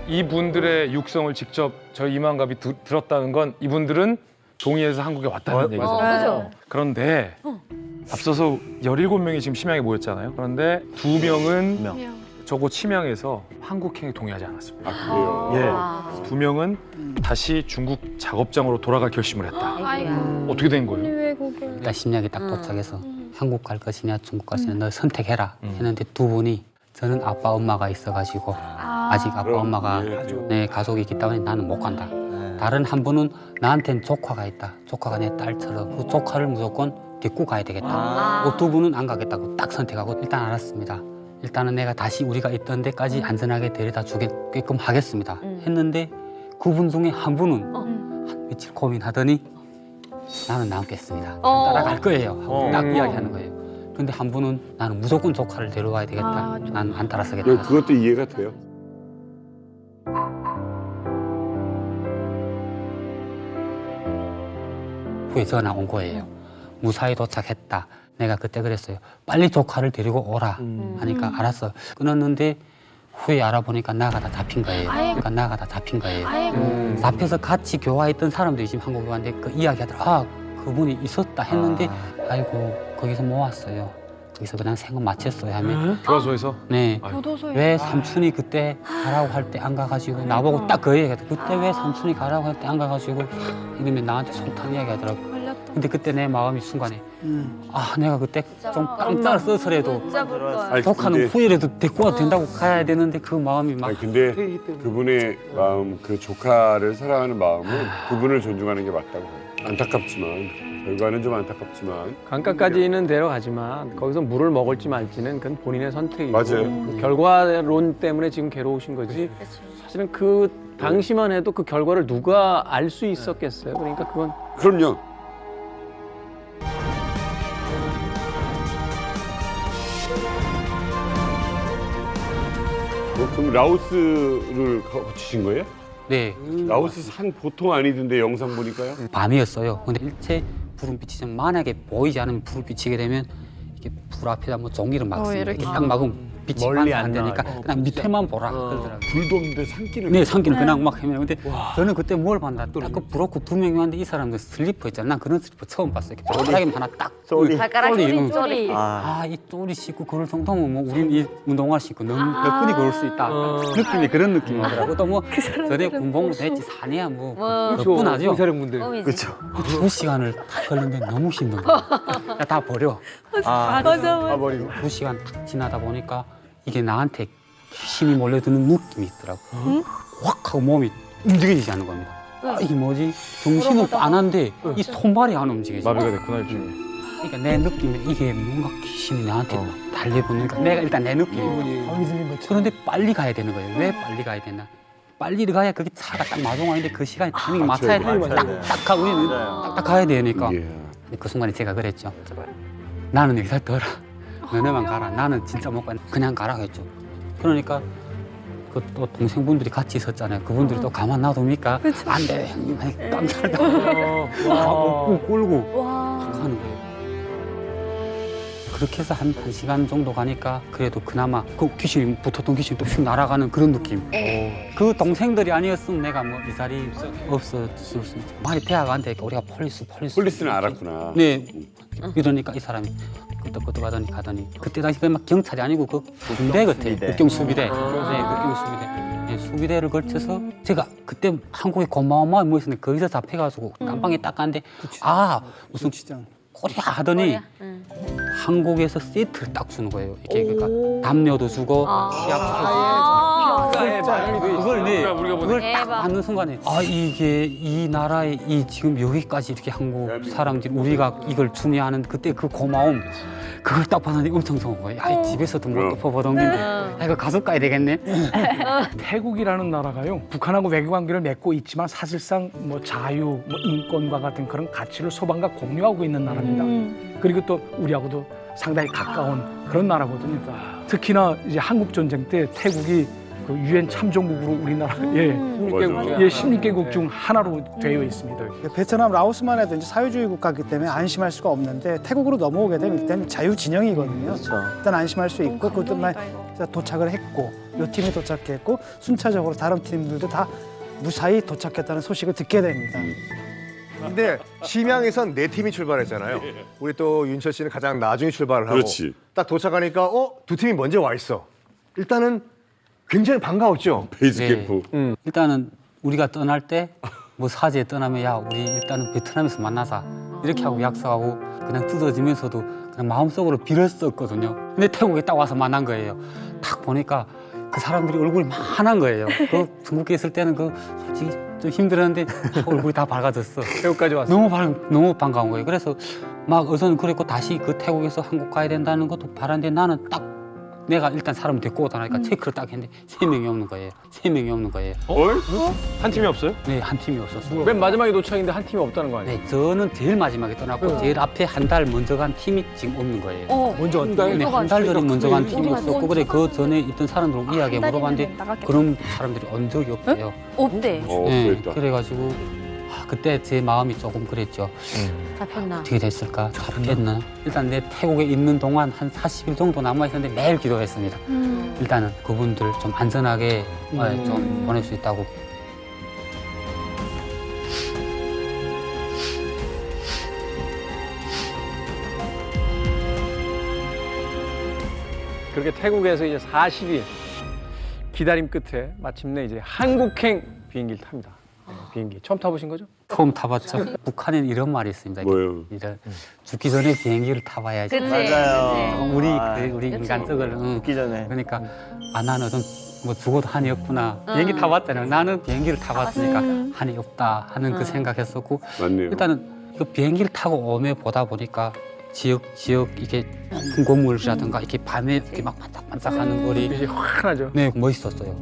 이분들의 육성을 직접 저희 이만갑이 들었다는 건 이분들은 동의해서 한국에 왔다는 얘기죠. 그죠? 그런데 앞서서 17명이 지금 심양에 모였잖아요. 그런데 2명은 저곳 심양에서 한국행에 동의하지 않았습니다. 예, 2명은 다시 중국 작업장으로 돌아갈 결심을 했다. 어떻게 된 거예요? 일단 심양에 딱 도착해서 한국 갈 것이냐 중국 갈 것이냐 너 선택해라 했는데 두 분이 저는 아빠 엄마가 있어가지고 아직 아빠 엄마가 내 가족이 있기 때문에 나는 못 간다. 다른 한 분은 나한테는 조카가 있다. 조카가 내 딸처럼 그 조카를 무조건 데리고 가야 되겠다. 그 두 분은 안 가겠다고 딱 선택하고 일단 알았습니다. 일단은 내가 다시 우리가 있던 데까지 안전하게 데려다 주게끔 하겠습니다. 했는데 그분 중에 한 분은 한 며칠 고민하더니 나는 남겠습니다. 따라갈 거예요. 하고 딱 이야기하는 거예요. 근데 한 분은 나는 무조건 조카를 데려와야 되겠다. 나는 안 따라서겠다. 그것도 이해가 돼요. 후에 전화 온 거예요. 무사히 도착했다. 내가 그때 그랬어요. 빨리 조카를 데리고 오라 하니까 알았어. 끊었는데 후에 알아보니까 나가다 잡힌 거예요. 그러니까 나가다 잡힌 거예요. 잡혀서 같이 교화했던 사람들이 지금 한국에 왔는데 그 이야기하더라. 아, 그분이 있었다 했는데 아이고 거기서 못 왔어요. 거기서 그냥 생각 마쳤어요 하면 교화소에서? 네. 교도소에. 왜 삼촌이 그때 가라고 할 때 안 가가지고 나보고 딱 그 얘기하더라고. 그때 왜 삼촌이 가라고 할 때 안 가가지고 이러면 나한테 속탄 이야기 하더라고. 근데 그때 내 마음이 순간에 아 내가 그때 좀 깜짝 써서라도 조카는 후회라도 데리고 와도 된다고 가야 되는데 그 마음이 막. 아니, 근데 그분의 마음, 그 조카를 사랑하는 마음은 그분을 존중하는 게 맞다고 해요. 안타깝지만 결과는 좀 안타깝지만 강가까지는 데려가지만 거기서 물을 먹을지 말지는 그건 본인의 선택이고 맞아요. 그 결과론 때문에 지금 괴로우신 거지 사실은 그 당시만 해도 그 결과를 누가 알 수 있었겠어요. 그러니까 그건 그럼요. 그럼 라오스를 거치신 거예요? 네. 라오스 산 보통 아니던데 영상 보니까요? 밤이었어요. 근데 일체 불빛이 좀 만약에 보이지 않으면 불을 비치게 되면 이게 불 앞에다 뭐 종이를 막습니다. 이렇게 딱 막으면 빛이 멀리 안 안 되니까 나가고. 그냥 밑에만 보라 그러더라고요. 불도 없는데 산길을 네, 산길을 그냥 막 헤매요. 근데 저는 그때 뭘 봤나? 딱그 브로커 두 명이 왔는데 이 사람들 슬리퍼 있잖아. 난 그런 슬리퍼 처음 봤어요. 이렇게 발가락에 하나 딱 쪼리. 발가락 쪼리. 쪼리. 아, 이 쪼리 신고 그럴 정도면 뭐 우린 이 운동화 신고 몇 분이 그럴 수 있다. 느낌이 그런 느낌이더라고. 또 뭐 전에 군복무 됐지 사내야 뭐 몇 분 하죠. 사령분들. 그렇죠. 2시간을 걸렸는데 너무 힘든 거야. 다 버려. 맞아. 버리고. 2시간 딱 지나다 보니까 이게 나한테 힘이 몰려드는 느낌이 있더라고. 확 하고 몸이 움직이지 않는 겁니다. 아, 이게 뭐지? 정신은 빤한데 이 손발이 안 움직이지. 마비가 됐구나 일종의. 그러니까 내 느낌에 이게 뭔가 귀신이 나한테 달려보니까 내가 일단 내 느낌이 거기 들린 것처럼. 그런데 빨리 가야 되는 거예요. 왜 빨리 가야 되나? 빨리 가야 그게 차가 딱 마중하는데 그 시간에 타이밍 맞춰야 돼. 딱 하고 우리는 딱딱 가야 되니까. 근데 그 순간에 제가 그랬죠. 나는 여기서 더라. 너네만 가라. 나는 진짜 못 가. 그냥 가라 했죠. 그러니까 그 또 동생분들이 같이 있었잖아요. 그분들이 또 가만 놔둡니까? 안 돼, 형님. 깜짝 놀라고 꿀고 가는 거예요. 그렇게 해서 한 1시간 정도 가니까 그래도 그나마 그 귀신이 붙었던 귀신이 또 휙 날아가는 그런 느낌. 그 동생들이 아니었으면 내가 뭐 이 자리 없었을 수 있죠. 많이 대학한테 우리가 폴리스는 알았구나. 네. 이러니까 이 사람이 끄떡끄떡 가더니 그때 당시 막 경찰이 아니고 그 군대 같아. 국경수비대. 네, 국경수비대. 네, 수비대를 걸쳐서 제가 그때 한국에 고마워만 뭐 있었는데 거기서 잡혀가지고 깜빵에 딱 갔는데 아 무슨 꼬리야 하더니 한국에서 세트를 딱 주는 거예요. 이게 그러니까 담요도 주고 그걸 네, 그걸 딱 받는 순간에 아 이게 이 나라에 이 지금 여기까지 이렇게 한국 사람들이 우리가 이걸 주냐는 그때 그 고마움 그걸 딱 받았는데 엄청 좋은 거예요. 아 집에서도 못 덮어보던 건데 아, 이거 가서 가야 되겠네. 태국이라는 나라가요. 북한하고 외교 관계를 맺고 있지만 사실상 뭐 자유, 뭐 인권과 같은 그런 가치를 소방과 공유하고 있는 나라입니다. 그리고 또 우리하고도 상당히 가까운 그런 나라거든요. 특히나 이제 한국 전쟁 때 태국이 그 유엔 참전국으로 우리나라 16개국 중 하나로 되어 있습니다. 베트남, 라오스만 해도 이제 사회주의 국가이기 때문에 안심할 수가 없는데 태국으로 넘어오게 되면 일단 자유 진영이거든요. 일단 안심할 수 있고 그것만 도착을 했고 이 팀이 도착했고 순차적으로 다른 팀들도 다 무사히 도착했다는 소식을 듣게 됩니다. 근데 심양에선 네 팀이 출발했잖아요. 우리 또 윤철 씨는 가장 나중에 출발을 하고 그렇지. 딱 도착하니까 두 팀이 먼저 와 있어. 일단은 굉장히 반가웠죠. 베이스 캠프. 일단은 우리가 떠날 때 뭐 사제에 떠나면 야 우리 일단은 베트남에서 만나자 이렇게 하고 약속하고 그냥 뜯어지면서도 그냥 마음속으로 빌었었거든요. 근데 태국에 딱 와서 만난 거예요. 딱 보니까 그 사람들이 얼굴이 환한 거예요. 그 중국에 있을 때는 그 솔직히 좀 힘들었는데 얼굴이 다 밝아졌어. 태국까지 왔어. 너무 반가운 거예요. 그래서 막 우선 그랬고 다시 그 태국에서 한국 가야 된다는 것도 바란데 나는 딱 내가 일단 사람 데리고 오다 나니까 체크를 딱 했는데 3명이 없는 거예요. 3명이 없는 거예요. 한 팀이 없어요? 네, 한 팀이 없었어요. 맨 마지막에 도착인데 한 팀이 없다는 거 아니에요? 네, 저는 제일 마지막에 떠났고 제일 앞에 한 달 먼저 간 팀이 지금 없는 거예요. 먼저 네, 한 달 전에 먼저 간 팀이 없었고 그래 그 전에 있던 사람들은 이야기 물어봤는데 그런 사람들이 온 적이 없대요. 없대. 네, 그래가지고 그때 제 마음이 조금 그랬죠. 잡혔나? 어떻게 됐을까? 잡혔나? 일단 내 태국에 있는 동안 한 40일 정도 남아 있었는데 매일 기도했습니다. 일단은 그분들 좀 안전하게 좀 보낼 수 있다고. 그렇게 태국에서 이제 40일 기다림 끝에 마침내 이제 한국행 비행기를 탑니다. 네, 비행기 처음 타보신 거죠? 처음 타봤죠. 북한에는 이런 말이 있습니다. 뭐예요? 이런 죽기 전에 비행기를 타봐야지. 그치, 맞아요. 그치. 우리 인간적으로. 죽기 전에. 그러니까 나는 뭐 죽어도 한이 없구나. 비행기 타봤잖아요. 나는 비행기를 타봤으니까 한이 없다 하는 그 생각했었고. 맞네요. 일단은 그 비행기를 타고 오며 보다 보니까 지역 이게 건물이라든가 이렇게 밤에 이렇게 막 반짝반짝하는 거리. 빛이 환하죠. 네, 멋있었어요.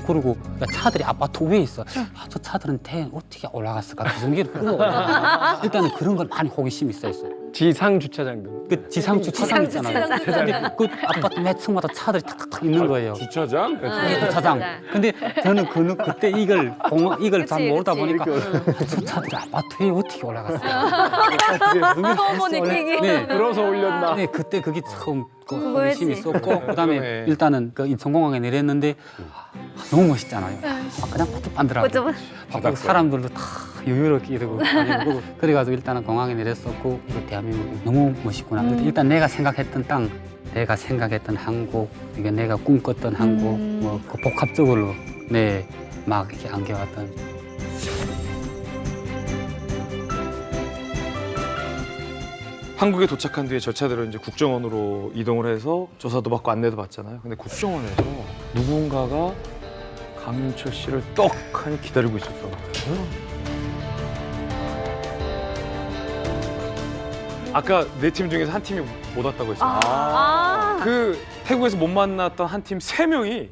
그리고 차들이 아파트 위에 있어. 저 차들은 대체 어떻게 올라갔을까? 비행기를 끌고 올라가. 일단은 그런 걸 많이 호기심이 있었어요. 지상 주차장 등. 그 지상 주차장 있잖아요. 근데 그 아파트 매 층마다 차들이 탁탁탁 있는 거예요. 주차장? 그게 주차장. 근데 저는 그때 이걸 잘 모르다 보니까 저 차들이 아파트 위에 어떻게 올라갔어요? 처음 느끼기. 네. 들어서 올렸나? 네, 그때 그게 처음 그거지. 호기심이 있었고 그다음에 일단은 그 인천공항에 내렸는데 너무 멋있잖아요. 막 그냥 반들반들하고 막 사람들도 다 여유롭게 이러고 다니고 그래가지고 일단은 공항에 내렸었고 이게 대한민국이 너무 멋있구나. 일단 내가 생각했던 땅, 내가 생각했던 한국, 이게 내가 꿈꿨던 한국, 뭐 그 복합적으로 막 이렇게 안겨왔던. 한국에 도착한 뒤에 절차대로 이제 국정원으로 이동을 해서 조사도 받고 안내도 받잖아요. 근데 국정원에서 누군가가 강윤철 씨를 떡하니 기다리고 있었던 거예요. 아까 네 팀 중에서 한 팀이 못 왔다고 했어요. 그 태국에서 못 만났던 한 팀 3명이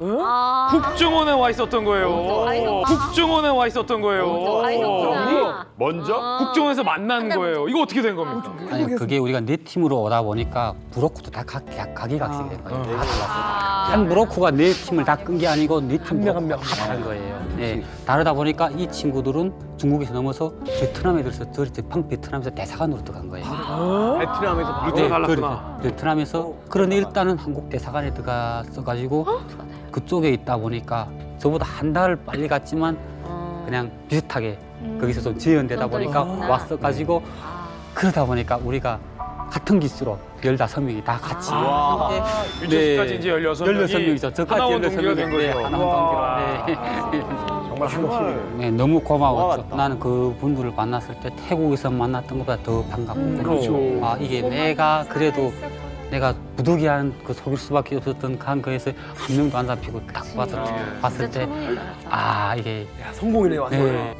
국정원에 와 있었던 거예요. 국정원에 와 있었던 거예요. 먼저? 국정원에서 만난 거예요. 이거 어떻게 된 겁니까? 아니 그게 우리가 네 팀으로 오다 보니까 브로커도 다 각이각색 된 거예요. 다 달랐어요. 한 브로커가 네 팀을 다 끈 게 아니고 네 팀 한 명 다 다른 거예요. 네, 다르다 보니까 이 친구들은 중국에서 넘어서 베트남에 들어서 베트남에서 대사관으로 들어간 거예요. 베트남에서 바로 네, 갈랐구나. 베트남에서 그런데 일단은 한국 대사관에 들어갔어가지고 그쪽에 있다 보니까 저보다 한 달 빨리 갔지만 그냥 비슷하게 거기서 좀 지연되다 보니까 왔어가지고 그러다 보니까 우리가 같은 기수로 15명이 다 같이 윤철 씨까지 이제 16명이죠. 저까지 하나원 동기가 된 16명. 거예요. 하나원 동기로. 정말 한국식이에요. 네, 너무 고마웠죠. 나는 그 분들을 만났을 때 태국에서 만났던 것보다 더 반갑고 그렇죠. 아 이게 내가 그래도 내가 부득이한 그 속일 수밖에 없었던 거에서 한 명도 안 잡히고 딱 봤을 때 아 이게 성공이네요. 완전. 네.